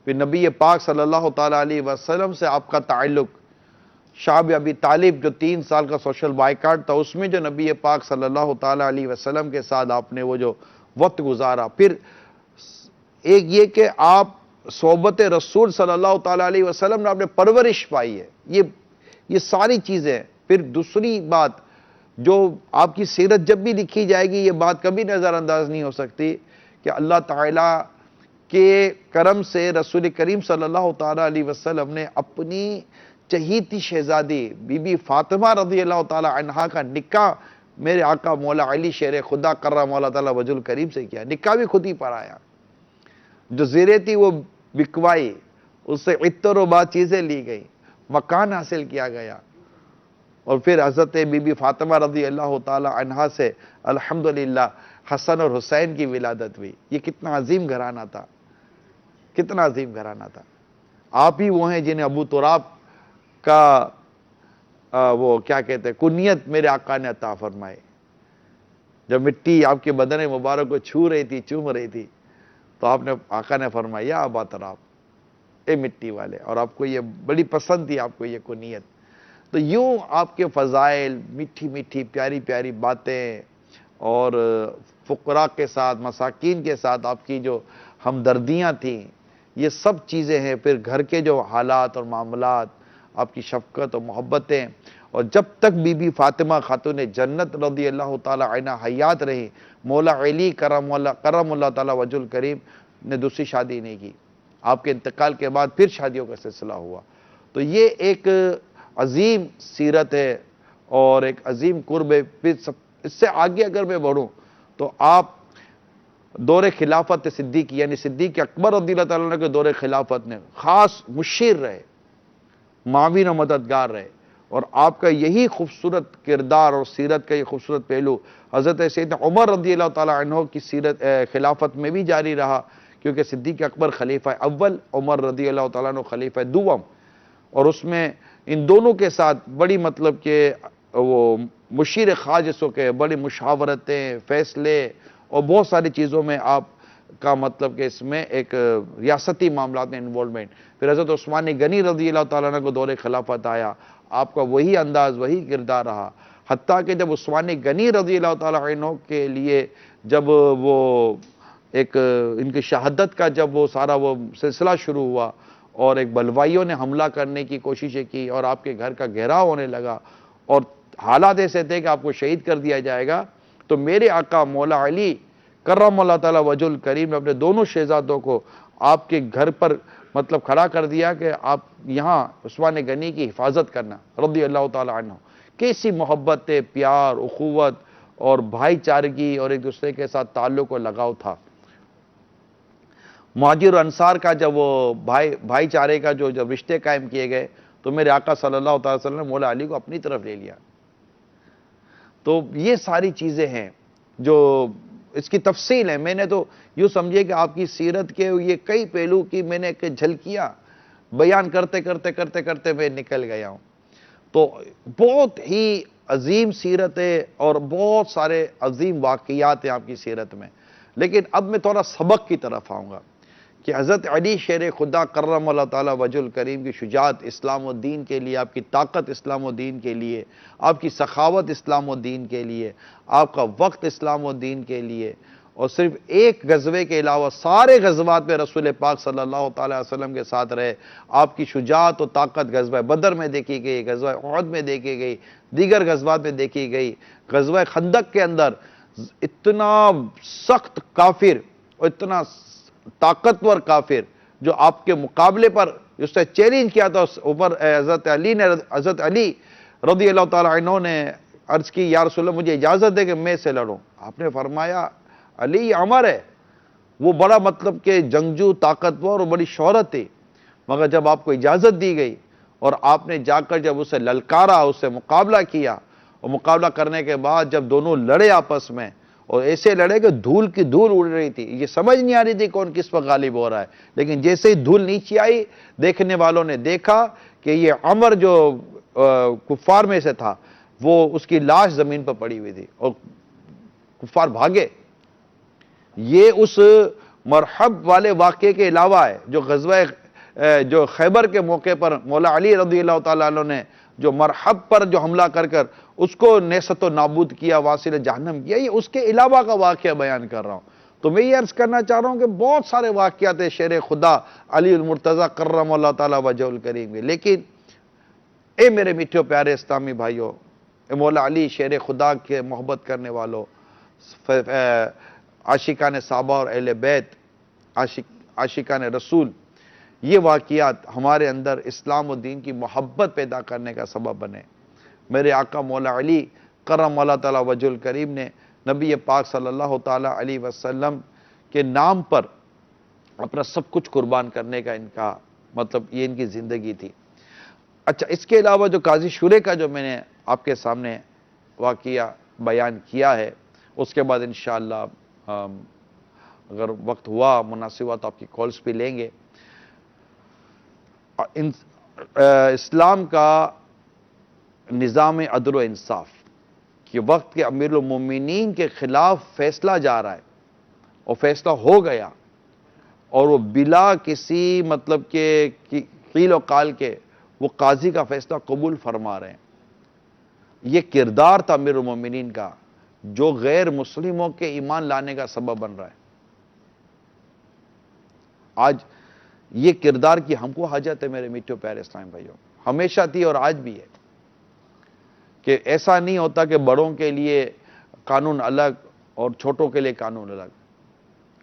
پھر نبی پاک صلی اللہ تعالیٰ علیہ وسلم سے آپ کا تعلق۔ شعب ابی طالب جو 3 سال کا سوشل بائیکاٹ تھا، اس میں جو نبی پاک صلی اللہ تعالیٰ علیہ وسلم کے ساتھ آپ نے وہ جو وقت گزارا، پھر ایک یہ کہ آپ صحبت رسول صلی اللہ تعالیٰ علیہ وسلم نے آپ نے پرورش پائی ہے، یہ ساری چیزیں۔ پھر دوسری بات جو آپ کی سیرت جب بھی لکھی جائے گی، یہ بات کبھی نظر انداز نہیں ہو سکتی کہ اللہ تعالیٰ کے کرم سے رسول کریم صلی اللہ تعالیٰ علیہ وسلم نے اپنی چہیتی شہزادی بی بی فاطمہ رضی اللہ تعالیٰ عنہا کا نکاح میرے آقا مولا علی شیر خدا کرم اللہ تعالیٰ وجہ الکریم سے کیا، نکاح بھی خود ہی پڑھایا، جو زیریں تھی وہ بکوائی، اس سے عطر و بعد چیزیں لی گئی، مکان حاصل کیا گیا، اور پھر حضرت بی بی فاطمہ رضی اللہ تعالی عنہا سے الحمدللہ حسن اور حسین کی ولادت ہوئی۔ یہ کتنا عظیم گھرانہ تھا، کتنا عظیم گھرانہ تھا۔ آپ ہی وہ ہیں جنہیں ابو تراب کا وہ کیا کہتے ہیں کنیت میرے آقا نے عطا فرمائے، جب مٹی آپ کے بدن مبارک کو چھو رہی تھی، چوم رہی تھی، تو آپ نے آقا نے فرمایا یا ابا تراب، اے مٹی والے، اور آپ کو یہ بڑی پسند تھی، آپ کو یہ کنیت۔ تو یوں آپ کے فضائل، میٹھی میٹھی پیاری پیاری باتیں، اور فقراء کے ساتھ، مساکین کے ساتھ آپ کی جو ہمدردیاں تھیں، یہ سب چیزیں ہیں۔ پھر گھر کے جو حالات اور معاملات، آپ کی شفقت اور محبتیں، اور جب تک بی بی فاطمہ خاتون جنت رضی اللہ تعالی عنہا حیات رہی، مولا علی کرم اللہ تعالی وجہ الکریم نے دوسری شادی نہیں کی، آپ کے انتقال کے بعد پھر شادیوں کا سلسلہ ہوا۔ تو یہ ایک عظیم سیرت ہے اور ایک عظیم قرب ہے۔ پھر اس سے آگے اگر میں بڑھوں تو آپ دور خلافت صدیق یعنی صدیق اکبر رضی اللہ تعالیٰ عنہ کے دور خلافت نے خاص مشیر رہے، معاون و مددگار رہے، اور آپ کا یہی خوبصورت کردار اور سیرت کا یہ خوبصورت پہلو حضرت سیدنا عمر رضی اللہ تعالیٰ عنہ کی سیرت خلافت میں بھی جاری رہا، کیونکہ صدیق اکبر خلیفہ اول، عمر رضی اللہ تعالیٰ عنہ خلیفہ دوم، اور اس میں ان دونوں کے ساتھ بڑی مطلب کہ وہ مشیر خاص کے بڑی مشاورتیں، فیصلے اور بہت ساری چیزوں میں آپ کا مطلب کہ اس میں ایک ریاستی معاملات میں انوالومنٹ۔ پھر حضرت عثمان غنی رضی اللہ تعالیٰ عنہ کو دور خلافت آیا، آپ کا وہی انداز، وہی کردار رہا، حتیٰ کہ جب عثمان غنی رضی اللہ تعالیٰ عنہ کے لیے جب وہ ایک ان کی شہادت کا جب وہ سارا وہ سلسلہ شروع ہوا اور ایک بلوائیوں نے حملہ کرنے کی کوششیں کی اور آپ کے گھر کا گھیراؤ ہونے لگا اور حالات ایسے تھے کہ آپ کو شہید کر دیا جائے گا، تو میرے آقا مولا علی کرم اللہ تعالیٰ وجہ الکریم نے اپنے دونوں شہزادوں کو آپ کے گھر پر مطلب کھڑا کر دیا کہ آپ یہاں عثمان غنی کی حفاظت کرنا رضی اللہ تعالیٰ عنہ۔ کیسی محبت، پیار، اخوت اور بھائی چارگی اور ایک دوسرے کے ساتھ تعلق و لگاؤ تھا۔ مہاجر انصار کا جب وہ بھائی چارے کا جب رشتے قائم کیے گئے تو میرے آقا صلی اللہ علیہ وسلم نے مولا علی کو اپنی طرف لے لیا۔ تو یہ ساری چیزیں ہیں جو اس کی تفصیل ہے، میں نے تو یوں سمجھے کہ آپ کی سیرت کے یہ کئی پہلو کی میں نے جھلکیاں بیان کرتے میں نکل گیا ہوں۔ تو بہت ہی عظیم سیرت ہے اور بہت سارے عظیم واقعات ہیں آپ کی سیرت میں، لیکن اب میں تھوڑا سبق کی طرف آؤں گا کہ حضرت علی شیر خدا کرم اللہ تعالیٰ وجہ الکریم کی شجاعت اسلام و دین کے لیے، آپ کی طاقت اسلام و دین کے لیے، آپ کی سخاوت اسلام و دین کے لیے، آپ کا وقت اسلام و دین کے لیے، اور صرف ایک غزوے کے علاوہ سارے غزوات میں رسول پاک صلی اللہ تعالی وسلم کے ساتھ رہے. آپ کی شجاعت و طاقت غزوہ بدر میں دیکھی گئی, غزوہ احد میں دیکھی گئی, دیگر غزوات میں دیکھی گئی. غزوہ خندق کے اندر اتنا سخت کافر اور اتنا طاقتور کافر جو آپ کے مقابلے پر اس نے چیلنج کیا تھا, اوپر حضرت علی رضی اللہ تعالیٰ عنہ نے عرض کی یا رسول اللہ مجھے اجازت دے کہ میں سے لڑوں. آپ نے فرمایا علی یہ عمر ہے, وہ بڑا مطلب کہ جنگجو طاقتور اور بڑی شہرت تھی, مگر جب آپ کو اجازت دی گئی اور آپ نے جا کر جب اسے للکارا, اس سے مقابلہ کیا, اور مقابلہ کرنے کے بعد جب دونوں لڑے آپس میں اور ایسے لڑے کہ دھول کی دھول اڑ رہی تھی, یہ سمجھ نہیں آ رہی تھی کون کس پر غالب ہو رہا ہے, لیکن جیسے ہی دھول نیچے آئی دیکھنے والوں نے دیکھا کہ یہ عمر جو کفار میں سے تھا وہ اس کی لاش زمین پر پڑی ہوئی تھی اور کفار بھاگے. یہ اس مرحب والے واقعے کے علاوہ ہے جو غزوہ جو خیبر کے موقع پر مولا علی رضی اللہ تعالیٰ عنہ نے جو مرحب پر جو حملہ کر اس کو نیست و نابود کیا, واصل جہنم کیا, یہ اس کے علاوہ کا واقعہ بیان کر رہا ہوں. تو میں یہ عرض کرنا چاہ رہا ہوں کہ بہت سارے واقعات ہیں شیر خدا علی المرتضی کرم اللہ تعالیٰ وجہ الکریم میں, لیکن اے میرے میٹھے پیارے اسلامی بھائیوں, اے مولا علی شیر خدا کے محبت کرنے والوں, عاشقان صحابہ اور اہل بیت, عاشقان رسول, یہ واقعات ہمارے اندر اسلام و دین کی محبت پیدا کرنے کا سبب بنے. میرے آقا مولا علی کرم اللہ تعالیٰ وجہ الکریم نے نبی پاک صلی اللہ تعالیٰ علیہ وسلم کے نام پر اپنا سب کچھ قربان کرنے کا ان کا مطلب یہ ان کی زندگی تھی. اچھا, اس کے علاوہ جو قاضی شورے کا جو میں نے آپ کے سامنے واقعہ بیان کیا ہے, اس کے بعد انشاءاللہ اگر وقت ہوا مناسب ہوا تو آپ کی کالز بھی لیں گے. اسلام کا نظام عدل و انصاف کہ وقت کے امیر المومنین کے خلاف فیصلہ جا رہا ہے اور فیصلہ ہو گیا اور وہ بلا کسی مطلب کہ قیل و قال کے وہ قاضی کا فیصلہ قبول فرما رہے ہیں. یہ کردار تھا امیر المومنین کا جو غیر مسلموں کے ایمان لانے کا سبب بن رہا ہے. آج یہ کردار کی ہم کو حاجت ہے میرے میٹھے پیارے اسلام بھائیوں, ہمیشہ تھی اور آج بھی ہے, کہ ایسا نہیں ہوتا کہ بڑوں کے لیے قانون الگ اور چھوٹوں کے لیے قانون الگ.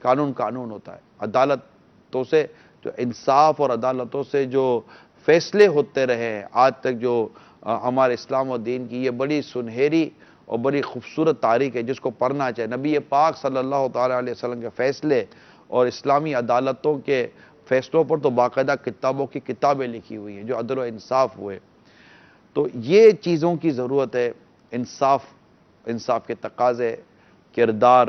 قانون قانون ہوتا ہے. عدالتوں سے جو انصاف اور عدالتوں سے جو فیصلے ہوتے رہے ہیں آج تک, جو ہمارے اسلام و دین کی یہ بڑی سنہری اور بڑی خوبصورت تاریخ ہے جس کو پڑھنا چاہیے. نبی پاک صلی اللہ تعالیٰ علیہ وسلم کے فیصلے اور اسلامی عدالتوں کے فیصلوں پر تو باقاعدہ کتابوں کی کتابیں لکھی ہوئی ہیں جو عدل و انصاف ہوئے. تو یہ چیزوں کی ضرورت ہے, انصاف کے تقاضے, کردار,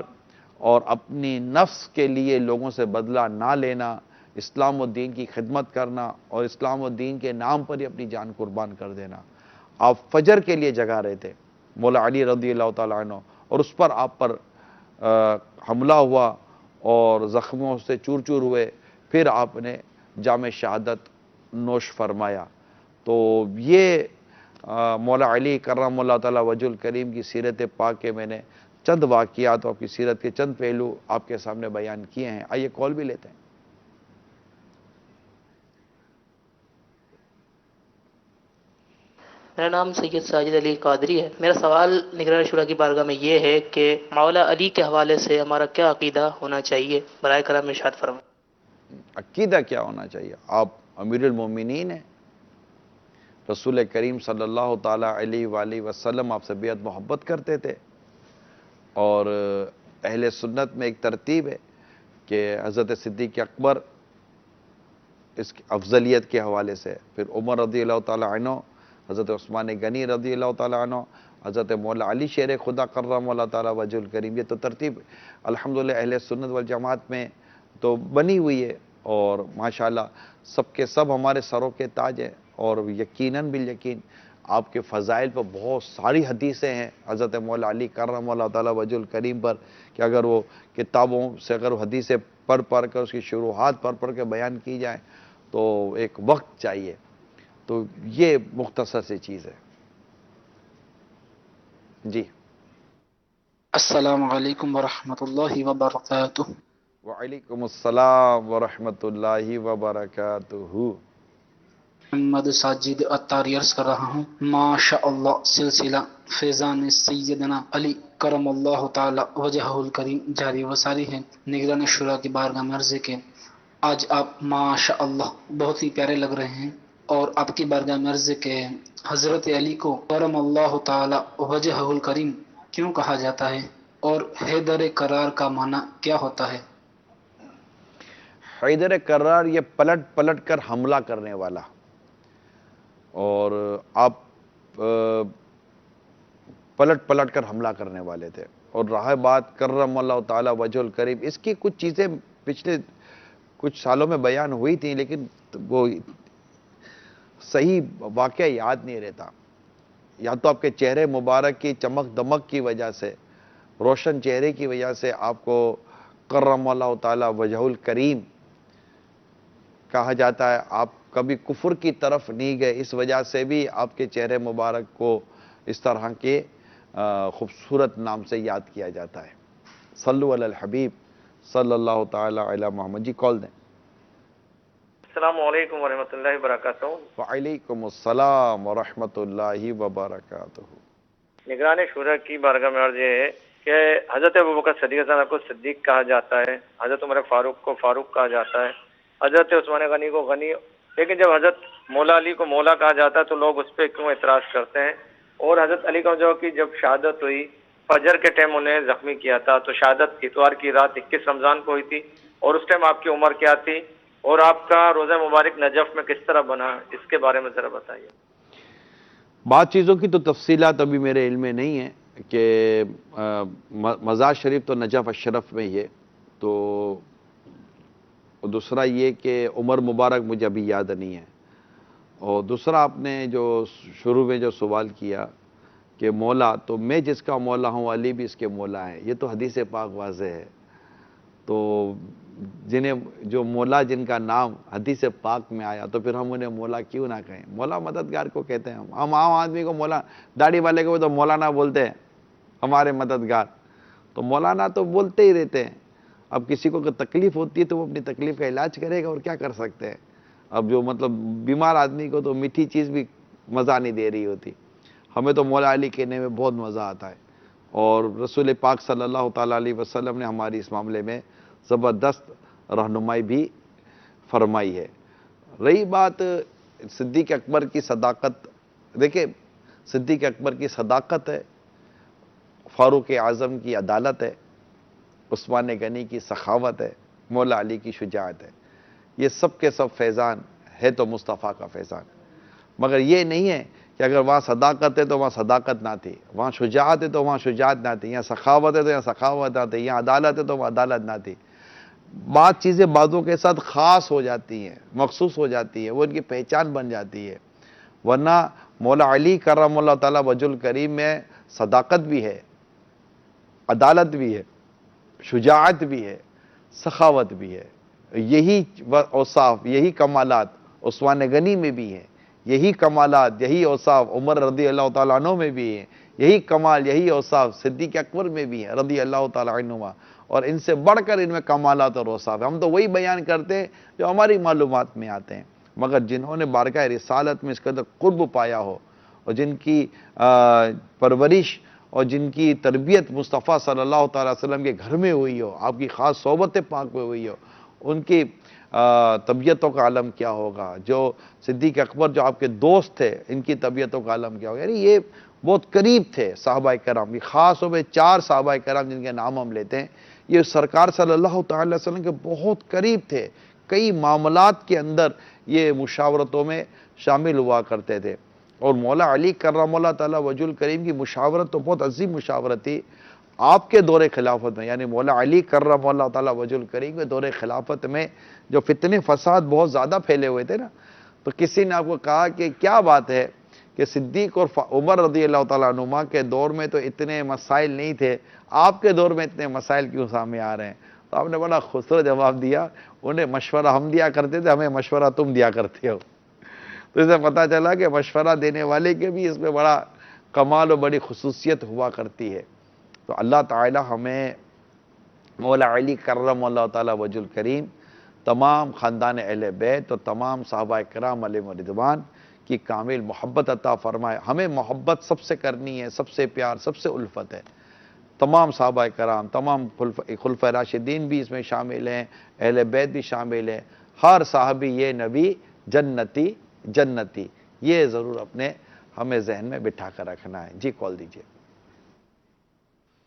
اور اپنی نفس کے لیے لوگوں سے بدلہ نہ لینا, اسلام و دین کی خدمت کرنا اور اسلام و دین کے نام پر ہی اپنی جان قربان کر دینا. آپ فجر کے لیے جگا رہے تھے مولا علی رضی اللہ تعالیٰ عنہ, اور اس پر آپ پر حملہ ہوا اور زخموں سے چور چور ہوئے, پھر آپ نے جام شہادت نوش فرمایا. تو یہ مولا علی کرم اللہ تعالیٰ وجہ الکریم کی سیرت پاک کے میں نے چند واقعات اور آپ کی سیرت کے چند پہلو آپ کے سامنے بیان کیے ہیں. آئیے کال بھی لیتے ہیں. میرا نام سید ساجد علی قادری ہے. میرا سوال نگران شورا کی بارگاہ میں یہ ہے کہ مولا علی کے حوالے سے ہمارا کیا عقیدہ ہونا چاہیے, برائے کرم ارشاد فرمائیں. عقیدہ کیا ہونا چاہیے؟ آپ امیر المومنین ہیں, رسول کریم صلی اللہ تعالیٰ علیہ وآلہ وسلم آپ سے بیعت محبت کرتے تھے, اور اہل سنت میں ایک ترتیب ہے کہ حضرت صدیق اکبر اس کی افضلیت کے حوالے سے, پھر عمر رضی اللہ تعالیٰ عنہ, حضرت عثمان غنی رضی اللہ تعالیٰ عنہ, حضرت مولا علی شیر خدا کرم اللہ تعالیٰ وجہ الکریم. یہ تو ترتیب الحمدللہ اہل سنت والجماعت میں تو بنی ہوئی ہے, اور ماشاءاللہ سب کے سب ہمارے سروں کے تاج ہیں. اور یقیناً بالیقین آپ کے فضائل پر بہت ساری حدیثیں ہیں حضرت مولا علی کرم اللہ تعالیٰ وجہ الکریم پر, کہ اگر وہ کتابوں سے اگر وہ حدیثیں پڑھ کر اس کی شروحات پڑھ کے بیان کی جائیں تو ایک وقت چاہیے. تو یہ مختصر سی چیز ہے. جی السلام علیکم ورحمۃ اللہ وبرکاتہ۔ وعلیکم السلام ورحمۃ اللہ وبرکاتہ۔ محمد ساجد اتاری عرض کر رہا ہوں، ماشاء اللہ سلسلہ فیضان سیدنا علی کرم اللہ تعالی وجہ الکریم جاری و ساری ہے۔ نگران شورا کی بارگاہ میں عرض ہے کہ آج آپ ماشاء اللہ بہت ہی پیارے لگ رہے ہیں، اور آپ کی بارگاہ میں عرض ہے کہ حضرت علی کو کرم اللہ تعالی وجہ الکریم کیوں کہا جاتا ہے، اور حیدر کرار کا معنی کیا ہوتا ہے؟ حیدر کرار یہ پلٹ پلٹ کر حملہ کرنے والا، اور آپ پلٹ پلٹ کر حملہ کرنے والے تھے۔ اور رہا بات کرم اللہ تعالی وجہ الکریم، اس کی کچھ چیزیں پچھلے کچھ سالوں میں بیان ہوئی تھیں، لیکن وہ صحیح واقعہ یاد نہیں رہتا۔ یا تو آپ کے چہرے مبارک کی چمک دمک کی وجہ سے، روشن چہرے کی وجہ سے آپ کو کرم اللہ تعالی وجہ الکریم کہا جاتا ہے، آپ کبھی کفر کی طرف نہیں گئے، اس وجہ سے بھی آپ کے چہرے مبارک کو اس طرح کے خوبصورت نام سے یاد کیا جاتا ہے۔ صلو علی الحبیب صلی اللہ تعالی علی محمد۔ جی کال دیں۔ السلام علیکم ورحمۃ اللہ وبرکاتہ۔ وعلیکم السلام ورحمۃ اللہ وبرکاتہ۔ نگران شورا کی بارگاہ میں عرض یہ ہے کہ حضرت ابوبکر صدیق رضی اللہ عنہ کو صدیق کہا جاتا ہے، حضرت عمر فاروق کو فاروق کہا جاتا ہے، حضرت عثمان غنی کو غنی، لیکن جب حضرت مولا علی کو مولا کہا جاتا ہے تو لوگ اس پہ کیوں اعتراض کرتے ہیں؟ اور حضرت علی کا جو کہ جب شہادت ہوئی، فجر کے ٹائم انہیں زخمی کیا تھا، تو شہادت اتوار کی رات 21 رمضان کو ہوئی تھی، اور اس ٹائم آپ کی عمر کیا تھی، اور آپ کا روزہ مبارک نجف میں کس طرح بنا، اس کے بارے میں ذرا بتائیے۔ بعض چیزوں کی تو تفصیلات ابھی میرے علم میں نہیں ہیں کہ مزار شریف تو نجف اشرف میں ہی ہے، تو دوسرا یہ کہ عمر مبارک مجھے ابھی یاد نہیں ہے، اور دوسرا آپ نے جو شروع میں جو سوال کیا کہ مولا، تو میں جس کا مولا ہوں علی بھی اس کے مولا ہیں، یہ تو حدیث پاک واضح ہے۔ تو جنہیں جو مولا جن کا نام حدیث پاک میں آیا تو پھر ہم انہیں مولا کیوں نہ کہیں؟ مولا مددگار کو کہتے ہیں، ہم عام آدمی کو مولا، داڑھی والے کو تو مولانا بولتے ہیں، ہمارے مددگار تو مولانا تو بولتے ہی رہتے ہیں۔ اب کسی کو تکلیف ہوتی ہے تو وہ اپنی تکلیف کا علاج کرے گا، اور کیا کر سکتے ہیں؟ اب جو مطلب بیمار آدمی کو تو میٹھی چیز بھی مزہ نہیں دے رہی ہوتی، ہمیں تو مولا علی کہنے میں بہت مزہ آتا ہے، اور رسول پاک صلی اللہ تعالیٰ علیہ وسلم نے ہماری اس معاملے میں زبردست رہنمائی بھی فرمائی ہے۔ رہی بات صدیق اکبر کی صداقت، دیکھیں صدیق اکبر کی صداقت ہے، فاروق اعظم کی عدالت ہے، عثمان غنی کی سخاوت ہے، مولا علی کی شجاعت ہے، یہ سب کے سب فیضان ہے تو مصطفیٰ کا فیضان۔ مگر یہ نہیں ہے کہ اگر وہاں صداقت ہے تو وہاں صداقت نہ تھی، وہاں شجاعت ہے تو وہاں شجاعت نہ تھی، یہاں سخاوت ہے تو یہاں سخاوت نہ تھی، یہاں عدالت ہے تو وہاں عدالت نہ تھی۔ بعض چیزیں بعضوں کے ساتھ خاص ہو جاتی ہیں، مخصوص ہو جاتی ہیں، وہ ان کی پہچان بن جاتی ہے، ورنہ مولا علی کرم اللہ تعالیٰ وجہ الکریم میں صداقت بھی ہے، عدالت بھی ہے، شجاعت بھی ہے، سخاوت بھی ہے، یہی اوصاف، یہی کمالات عثمان غنی میں بھی ہیں، یہی کمالات، یہی اوصاف عمر رضی اللہ تعالیٰ عنہ میں بھی ہیں، یہی کمال، یہی اوصاف صدیق اکبر میں بھی ہیں رضی اللہ تعالیٰ عنہما، اور ان سے بڑھ کر ان میں کمالات اور اوصاف ہیں۔ ہم تو وہی بیان کرتے ہیں جو ہماری معلومات میں آتے ہیں، مگر جنہوں نے بارگاہ رسالت میں اس قدر قرب پایا ہو، اور جن کی پرورش اور جن کی تربیت مصطفیٰ صلی اللہ تعالیٰ علیہ وسلم کے گھر میں ہوئی ہو، آپ کی خاص صحبت پاک میں ہوئی ہو، ان کی طبیعتوں کا عالم کیا ہوگا؟ جو صدیق اکبر جو آپ کے دوست تھے، ان کی طبیعتوں کا عالم کیا ہوگا؟ یعنی یہ بہت قریب تھے صحابہ کرام، یہ خاص طور پہ 4 صحابہ کرام جن کے نام ہم لیتے ہیں، یہ سرکار صلی اللہ تعالی علیہ وسلم کے بہت قریب تھے، کئی معاملات کے اندر یہ مشاورتوں میں شامل ہوا کرتے تھے، اور مولا علی کرم اللہ تعالیٰ وجہ الکریم کی مشاورت تو بہت عظیم مشاورت تھی آپ کے دور خلافت میں، یعنی مولا علی کرم اللہ تعالیٰ وجہ الکریم کے دور خلافت میں جو فتنے فساد بہت زیادہ پھیلے ہوئے تھے نا، تو کسی نے آپ کو کہا کہ کیا بات ہے کہ صدیق اور عمر رضی اللہ تعالیٰ عنہما کے دور میں تو اتنے مسائل نہیں تھے، آپ کے دور میں اتنے مسائل کیوں سامنے آ رہے ہیں؟ تو آپ نے بڑا خوبصورت جواب دیا، انہیں مشورہ ہم دیا کرتے تھے، ہمیں مشورہ تم دیا کرتے ہو۔ تو اسے پتہ چلا کہ مشورہ دینے والے کے بھی اس میں بڑا کمال اور بڑی خصوصیت ہوا کرتی ہے۔ تو اللہ تعالی ہمیں مولا علی کرم اللہ تعالی وجہ الکریم، تمام خاندان اہل بیت اور تمام صحابہ کرام علیہم رضوان کی کامل محبت عطا فرمائے۔ ہمیں محبت سب سے کرنی ہے، سب سے پیار، سب سے الفت ہے۔ تمام صحابہ کرام، تمام خلفۂ راشدین بھی اس میں شامل ہیں، اہل بیت بھی شامل ہیں۔ ہر صحابی یہ نبی جنتی جنتی، یہ ضرور اپنے ہمیں ذہن میں بٹھا کر رکھنا ہے۔ جی کال دیجئے۔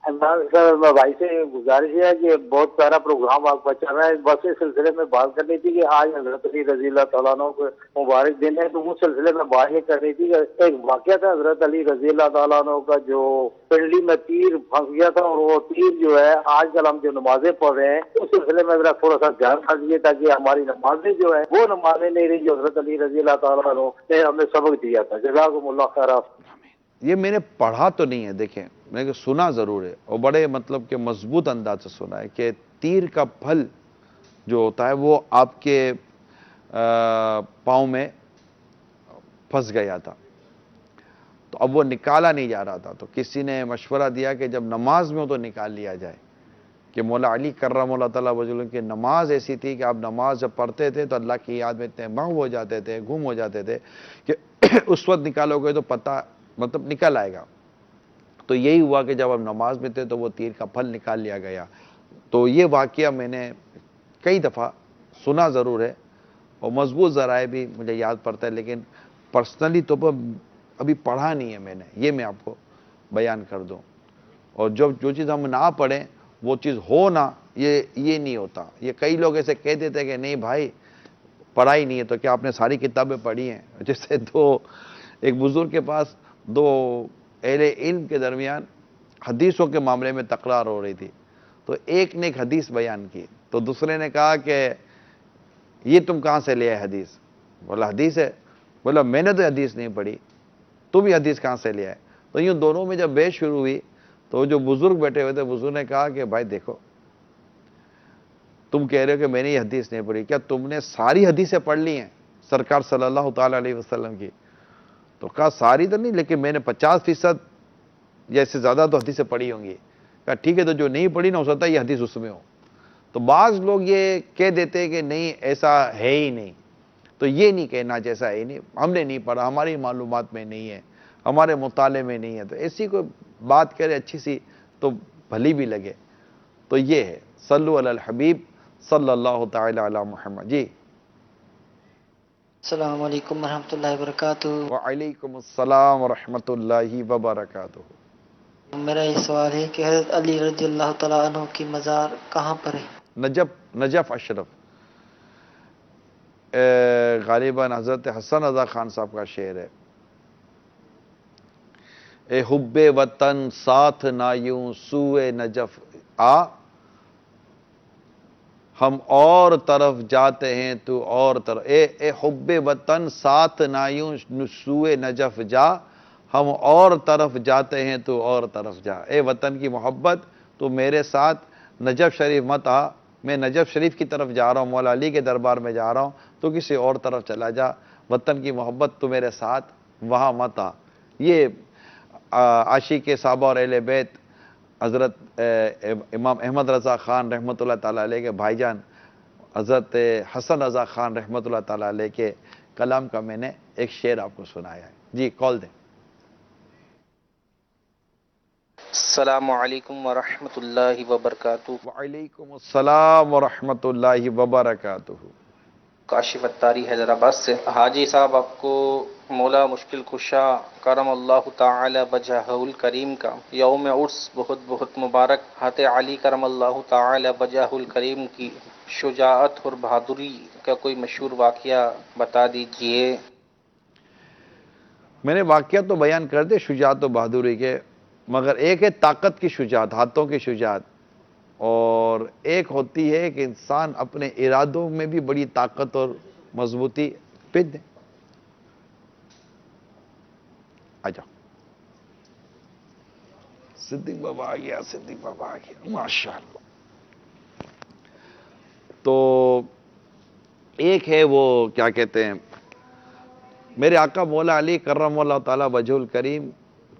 سر بھائی سے گزارش ہے کہ بہت سارا پروگرام آپ کا چل رہا ہے، بس اس سلسلے میں بات کرنی تھی کہ آج حضرت علی رضی اللہ تعالیٰ عنہ کو مبارک دن ہے، تو اس سلسلے میں بات یہ کرنی تھی کہ ایک واقعہ تھا حضرت علی رضی اللہ تعالیٰ عنہ کا، جو پنڈلی میں تیر پھنس گیا تھا، اور وہ تیر جو ہے آج کل ہم جو نمازیں پڑھ رہے ہیں اس سلسلے میں ذرا تھوڑا سا دھیان کر دیجیے تاکہ ہماری نمازیں جو ہے وہ نمازیں نہیں رہی جو حضرت علی رضی اللہ تعالیٰ عنہ نے ہمیں سبق دیا تھا۔ جزاکم اللہ خیر۔ یہ میں نے پڑھا تو نہیں ہے، دیکھیں میں نے سنا ضرور ہے، اور بڑے مطلب کہ مضبوط انداز سے سنا ہے کہ تیر کا پھل جو ہوتا ہے وہ آپ کے پاؤں میں پھنس گیا تھا، تو اب وہ نکالا نہیں جا رہا تھا، تو کسی نے مشورہ دیا کہ جب نماز میں ہو تو نکال لیا جائے، کہ مولا علی کرم اللہ تعالیٰ وجہ کی نماز ایسی تھی کہ آپ نماز جب پڑھتے تھے تو اللہ کی یاد میں اتنے محو ہو جاتے تھے، گم ہو جاتے تھے کہ اس وقت نکالو گے تو پتہ مطلب نکل آئے گا۔ تو یہی ہوا کہ جب ہم نماز میں تھے تو وہ تیر کا پھل نکال لیا گیا۔ تو یہ واقعہ میں نے کئی دفعہ سنا ضرور ہے، اور مضبوط ذرائع بھی مجھے یاد پڑتا ہے، لیکن پرسنلی تو ابھی پڑھا نہیں ہے میں نے، یہ میں آپ کو بیان کر دوں۔ اور جو چیز ہم نہ پڑھیں وہ چیز ہو نہ، یہ نہیں ہوتا۔ یہ کئی لوگ ایسے کہہ دیتے ہیں کہ نہیں بھائی پڑھا ہی نہیں ہے، تو کیا آپ نے ساری کتابیں پڑھی ہیں؟ جیسے ایک بزرگ کے پاس دو اہل علم کے درمیان حدیثوں کے معاملے میں تکرار ہو رہی تھی، تو ایک نے ایک حدیث بیان کی، تو دوسرے نے کہا کہ یہ تم کہاں سے لے آئے حدیث؟ بولا حدیث ہے۔ بولا میں نے تو حدیث نہیں پڑھی، تم یہ حدیث کہاں سے لے آئے؟ تو یوں دونوں میں جب بحث شروع ہوئی تو جو بزرگ بیٹھے ہوئے تھے، بزرگ نے کہا کہ بھائی دیکھو، تم کہہ رہے ہو کہ میں نے یہ حدیث نہیں پڑھی، کیا تم نے ساری حدیثیں پڑھ لی ہیں سرکار صلی اللہ تعالی علیہ وسلم کی؟ تو کہا ساری تو نہیں، لیکن میں نے 50% یا اس سے زیادہ تو حدیثیں پڑھی ہوں گی۔ کہا ٹھیک ہے، تو جو نہیں پڑھی نہ ہو سکتا یہ حدیث اس میں ہو۔ تو بعض لوگ یہ کہہ دیتے ہیں کہ نہیں ایسا ہے ہی نہیں، تو یہ نہیں کہنا جیسا ہے ہی نہیں، ہم نے نہیں پڑھا، ہماری معلومات میں نہیں ہے، ہمارے مطالعے میں نہیں ہے، تو ایسی کوئی بات کرے اچھی سی تو بھلی بھی لگے۔ تو یہ ہے، صلو علی الحبیب صلی اللہ تعالی علی محمد۔ جی السلام علیکم ورحمۃ اللہ وبرکاتہ۔ وعلیکم السلام ورحمۃ اللہ وبرکاتہ۔ میرا یہ سوال ہے کہ حضرت علی رضی اللہ تعالیٰ عنہ کی مزار کہاں پر ہے؟ نجف اشرف، غالباً حضرت حسن رضا خان صاحب کا شعر ہے، اے حب وطن ساتھ نہ یوں سوئے نجف آ، ہم اور طرف جاتے ہیں تو اور طرف، اے حب وطن ساتھ نہ یوں سوئے نجف جا، ہم اور طرف جاتے ہیں تو اور طرف جا۔ اے وطن کی محبت تو میرے ساتھ نجف شریف مت آ، میں نجف شریف کی طرف جا رہا ہوں، مولا علی کے دربار میں جا رہا ہوں، تو کسی اور طرف چلا جا، وطن کی محبت تو میرے ساتھ وہاں مت آ۔ یہ عاشق صحابہ اور اہل بیت حضرت امام احمد رضا خان رحمۃ اللہ تعالیٰ علیہ کے بھائی جان حضرت حسن رضا خان رحمۃ اللہ تعالیٰ علیہ کے کلام کا میں نے ایک شعر آپ کو سنایا ہے۔ جی کال دیں۔ السلام علیکم ورحمۃ اللہ وبرکاتہ۔ وعلیکم السلام ورحمۃ اللہ وبرکاتہ۔ کاشف اتاری حیدرآباد سے۔ حاجی صاحب، آپ کو مولا مشکل کشا کرم اللہ تعالی وجہہ الکریم کا یوم عرس بہت بہت مبارک۔ حضرت علی کرم اللہ تعالی وجہہ الکریم کی شجاعت اور بہادری کا کوئی مشہور واقعہ بتا دیجئے۔ میں نے واقعہ تو بیان کر دے شجاعت و بہادری کے، مگر ایک ہے طاقت کی شجاعت، ہاتھوں کی شجاعت، اور ایک ہوتی ہے کہ انسان اپنے ارادوں میں بھی بڑی طاقت اور مضبوطی پیش دے۔ آجاؤ، صدیق بابا آ گیا، صدیق بابا آ گیا، ماشاءاللہ۔ تو ایک ہے وہ کیا کہتے ہیں، میرے آقا مولا علی کرم اللہ تعالی وجہ الکریم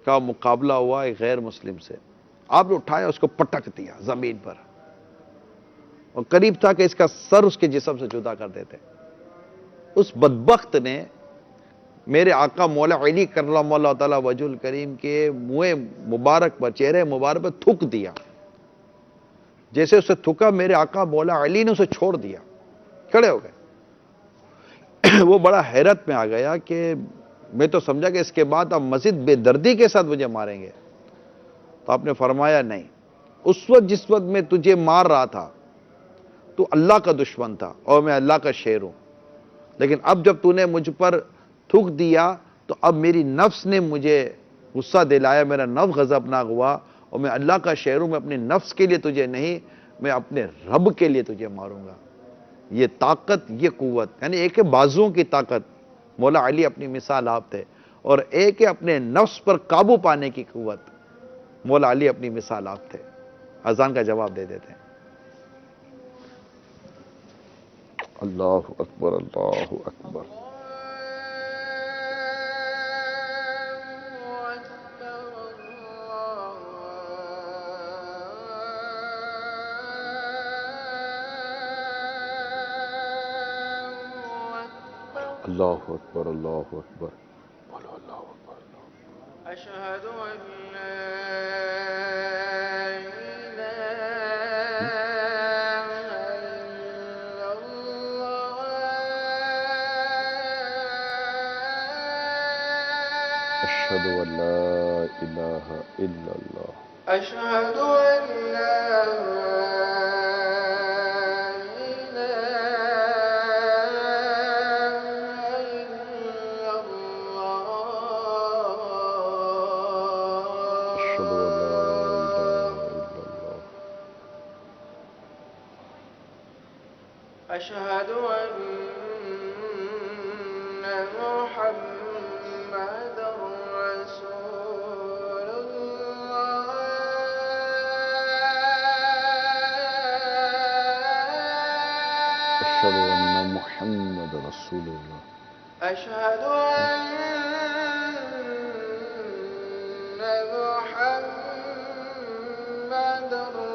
کا مقابلہ ہوا ایک غیر مسلم سے، آپ نے اٹھایا اس کو پٹک دیا زمین پر اور قریب تھا کہ اس کا سر اس کے جسم سے جدا کر دیتے. اس بدبخت نے میرے آقا مولا علی کرم اللہ تعالی وجہ الکریم کے منہ مبارک پر چہرے مبارک پر تھوک دیا. جیسے اسے تھکا میرے آقا مولا علی نے اسے چھوڑ دیا, کھڑے ہو گئے. وہ بڑا حیرت میں آ گیا کہ میں تو سمجھا کہ اس کے بعد اب مزید بے دردی کے ساتھ مجھے ماریں گے. تو آپ نے فرمایا نہیں, اس وقت جس وقت میں تجھے مار رہا تھا تو اللہ کا دشمن تھا اور میں اللہ کا شیر ہوں, لیکن اب جب تو نے مجھ پر تھوک دیا تو اب میری نفس نے مجھے غصہ دلایا, میرا نفس غضبناک ہوا اور میں اللہ کا شیر ہوں. میں اپنے نفس کے لیے تجھے نہیں, میں اپنے رب کے لیے تجھے ماروں گا. یہ طاقت, یہ قوت, یعنی ایک ہے بازوؤں کی طاقت, مولا علی اپنی مثال آپ تھے, اور ایک ہے اپنے نفس پر قابو پانے کی قوت, مولا علی اپنی مثال آپ تھے. اذان کا جواب دے دیتے ہیں. اللہ اکبر, اللہ اکبر. اللہ اکبر, اللہ اکبر. بولو اللہ اکبر. أشهد أن لا إله إلا الله اشہد ان لا الہ الا اللہ. أشهد أن لا اشہد ان لا الہ الا اللہ. أشهد أن محمد رسول اشہد الله ان محمد رسول اللہ. أشهد أن محمد رسول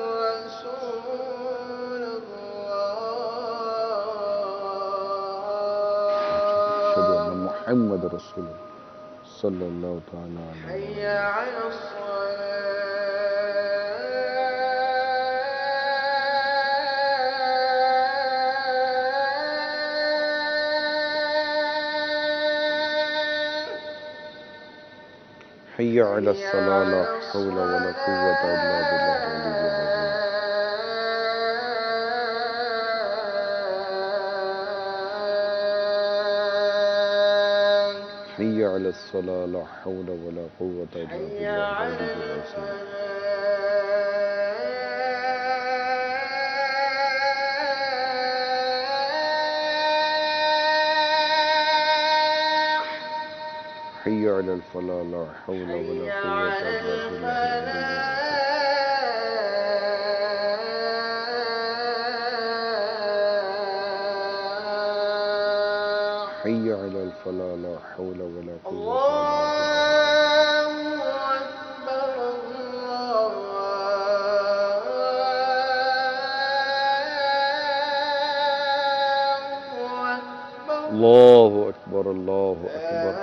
اشہد الله ان محمد رسول اللہ صلی اللہ تعالی علیہ حي على الصلاة حی علی الصلاة لا حول ولا قوة الا باللہ العلی العظیم. حی علی الصلاة لا حول ولا قوة الا حي باللہ على العلی العظیم. الفلاح حی علی الفلاح لا حول ولا قوة الا باللہ العلی العظیم. حی علی الفلاح لا حول ولا قوة الله اللہ أكبر اکبر, اللہ اکبر.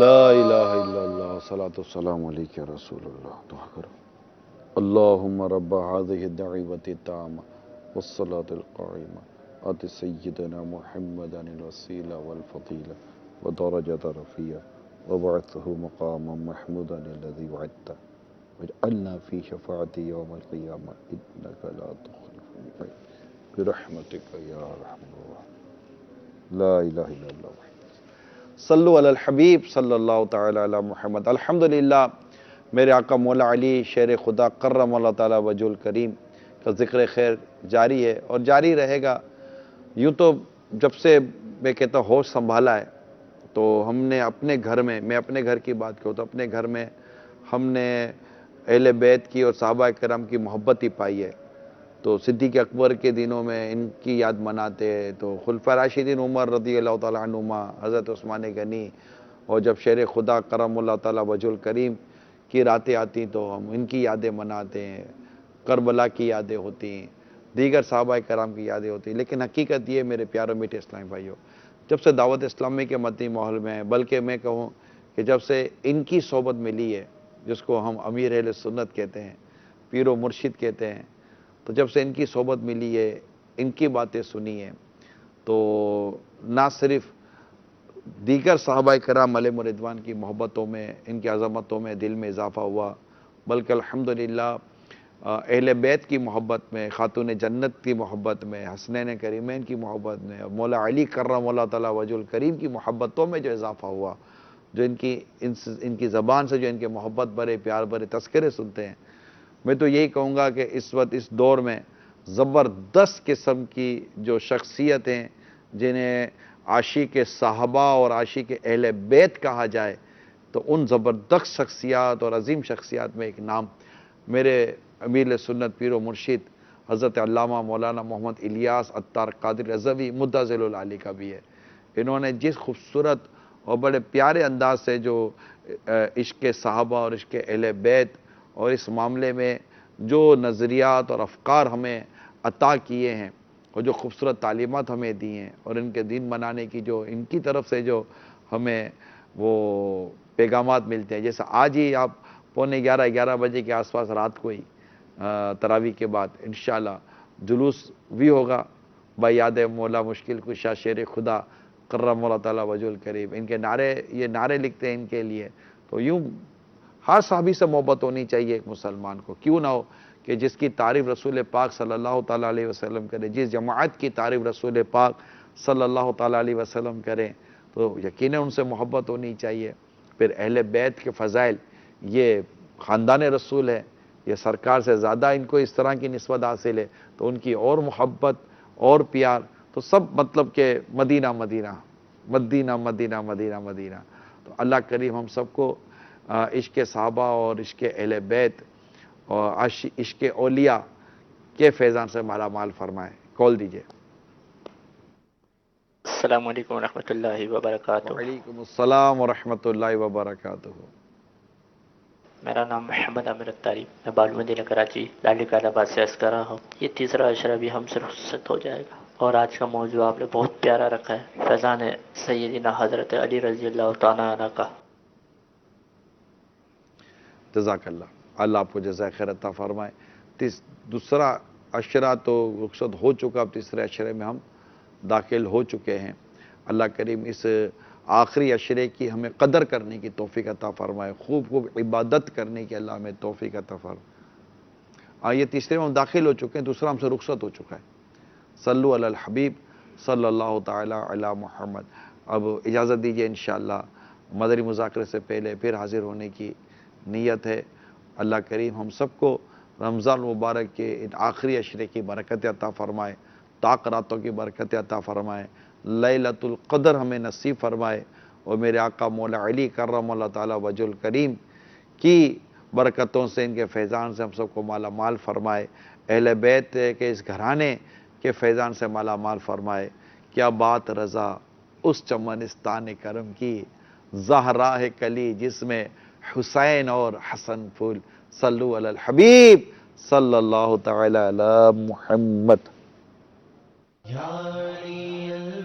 لا الہ الا اللہ, صلاۃ والسلام علیک یا رسول اللہ. دعا کرو. اللہم رب هذه الدعوة التامة والصلاة القائمة آت سیدنا محمدا الوسیلة والفضیلة ودرجة رفیعة وابعثه مقاما محمودا الذي وعدته واجعلنا في شفاعته يوم القيامة إنك لا تخلف الميعاد برحمتك يا أرحم الراحمين. لا الہ الا اللہ. صلو علی الحبیب صلی اللہ تعالی علی محمد. الحمدللہ میرے آقا مولا علی شیر خدا کرم اللہ تعالی وجہ الکریم کا ذکر خیر جاری ہے اور جاری رہے گا. یوں تو جب سے میں کہتا ہوں ہوش سنبھالا ہے تو ہم نے اپنے گھر میں, میں اپنے گھر کی بات کروں تو اپنے گھر میں ہم نے اہل بیت کی اور صحابہ کرام کی محبت ہی پائی ہے. تو صدیق اکبر کے دنوں میں ان کی یاد مناتے ہیں، تو خلفاء راشدین عمر رضی اللہ تعالیٰ عنہما، حضرت عثمان غنی، اور جب شیر خدا کرم اللہ تعالیٰ وجہ الکریم کی راتیں آتی تو ہم ان کی یادیں مناتے ہیں، کربلا کی یادیں ہوتی ہیں، دیگر صحابہ کرام کی یادیں ہوتی ہیں۔ لیکن حقیقت یہ میرے پیاروں میٹھے اسلامی بھائیوں، جب سے دعوت اسلامی کے مدنی ماحول میں ہے، بلکہ میں کہوں کہ جب سے ان کی صحبت ملی ہے، جس کو ہم امیر اہل سنت کہتے ہیں، پیر و مرشد کہتے ہیں، تو جب سے ان کی صحبت ملی ہے، ان کی باتیں سنی ہیں، تو نہ صرف دیگر صحابہ کرام علیہ رضوان کی محبتوں میں، ان کی عظمتوں میں دل میں اضافہ ہوا، بلکہ الحمدللہ اہل بیت کی محبت میں، خاتون جنت کی محبت میں، حسنین کریمین کی محبت میں، مولا علی کرم اللہ تعالیٰ وجہ الکریم کی محبتوں میں جو اضافہ ہوا، جو ان کی زبان سے جو ان کے محبت بھرے پیار بھرے تذکرے سنتے ہیں، میں تو یہی کہوں گا کہ اس وقت اس دور میں زبردست قسم کی جو شخصیتیں جنہیں عاشق صحابہ اور عاشق اہل بیت کہا جائے، تو ان زبردست شخصیات اور عظیم شخصیات میں ایک نام میرے امیر سنت پیر و مرشد حضرت علامہ مولانا محمد الیاس عطار قادری رضوی مدظل العالی کا بھی ہے۔ انہوں نے جس خوبصورت اور بڑے پیارے انداز سے جو عشق صحابہ اور عشق اہل بیت اور اس معاملے میں جو نظریات اور افکار ہمیں عطا کیے ہیں، اور جو خوبصورت تعلیمات ہمیں دی ہیں، اور ان کے دین منانے کی جو ان کی طرف سے جو ہمیں وہ پیغامات ملتے ہیں، جیسے آج ہی آپ 11:15 بجے کے آس پاس رات کو ہی تراویح کے بعد انشاءاللہ جلوس بھی ہوگا بیاد مولا مشکل کشا شیر خدا کرم اللہ تعالیٰ وجہ الکریم، ان کے یہ نعرے لکھتے ہیں ان کے لیے۔ تو یوں ہر صحابی سے محبت ہونی چاہیے ایک مسلمان کو، کیوں نہ ہو کہ جس کی تعریف رسول پاک صلی اللہ تعالیٰ علیہ وسلم کرے، جس جماعت کی تعریف رسول پاک صلی اللہ تعالیٰ علیہ وسلم کریں، تو یقیناً ان سے محبت ہونی چاہیے۔ پھر اہل بیت کے فضائل، یہ خاندان رسول ہے، یہ سرکار سے زیادہ ان کو اس طرح کی نسبت حاصل ہے، تو ان کی اور محبت اور پیار، تو سب مطلب کہ مدینہ مدینہ مدینہ مدینہ مدینہ مدینہ۔ تو اللہ کریم ہم سب کو عشق صحابہ اور عشق اہل بیت اور عشق اولیاء کے فیضان سے مالا مال فرمائے۔ کال دیجئے۔ السلام علیکم ورحمۃ اللہ وبرکاتہ۔ وعلیکم السلام ورحمۃ اللہ وبرکاتہ۔ میرا نام محمد عامر اتاری، میں بالو مدینہ کراچی لال آباد سے عرض کر رہا ہوں۔ یہ تیسرا عشرہ بھی ہم سے رخصت ہو جائے گا، اور آج کا موضوع آپ نے بہت پیارا رکھا ہے، فیضان سیدنا حضرت علی رضی اللہ تعالیٰ عنہ کا۔ جزاک اللہ آپ کو جزائے خیر عطا فرمائے۔ دوسرا عشرہ تو رخصت ہو چکا، اب تیسرے عشرے میں ہم داخل ہو چکے ہیں۔ اللہ کریم اس آخری عشرے کی ہمیں قدر کرنے کی توفیق عطا فرمائے، خوب خوب عبادت کرنے کی اللہ ہمیں توفیق عطا فرمائے۔ یہ تیسرے میں ہم داخل ہو چکے ہیں، دوسرا ہم سے رخصت ہو چکا ہے۔ صلو علی الحبیب صلی اللہ تعالی علی محمد۔ اب اجازت دیجئے انشاءاللہ مدری مذاکرے سے پہلے پھر حاضر ہونے کی نیت ہے۔ اللہ کریم ہم سب کو رمضان مبارک کے ان آخری عشرے کی برکت عطا فرمائے، طاق راتوں کی برکت عطا فرمائے، لیلۃ القدر ہمیں نصیب فرمائے، اور میرے آقا مولا علی کرم اللہ تعالیٰ وجہ الکریم کی برکتوں سے، ان کے فیضان سے ہم سب کو مالا مال فرمائے، اہل بیت کے اس گھرانے کے فیضان سے مالا مال فرمائے۔ کیا بات رضا اس چمنستان کرم کی، زہرا ہے کلی جس میں حسین اور حسن پھول، صلو علی الحبیب صلی اللہ تعالی علی محمد۔ یا علی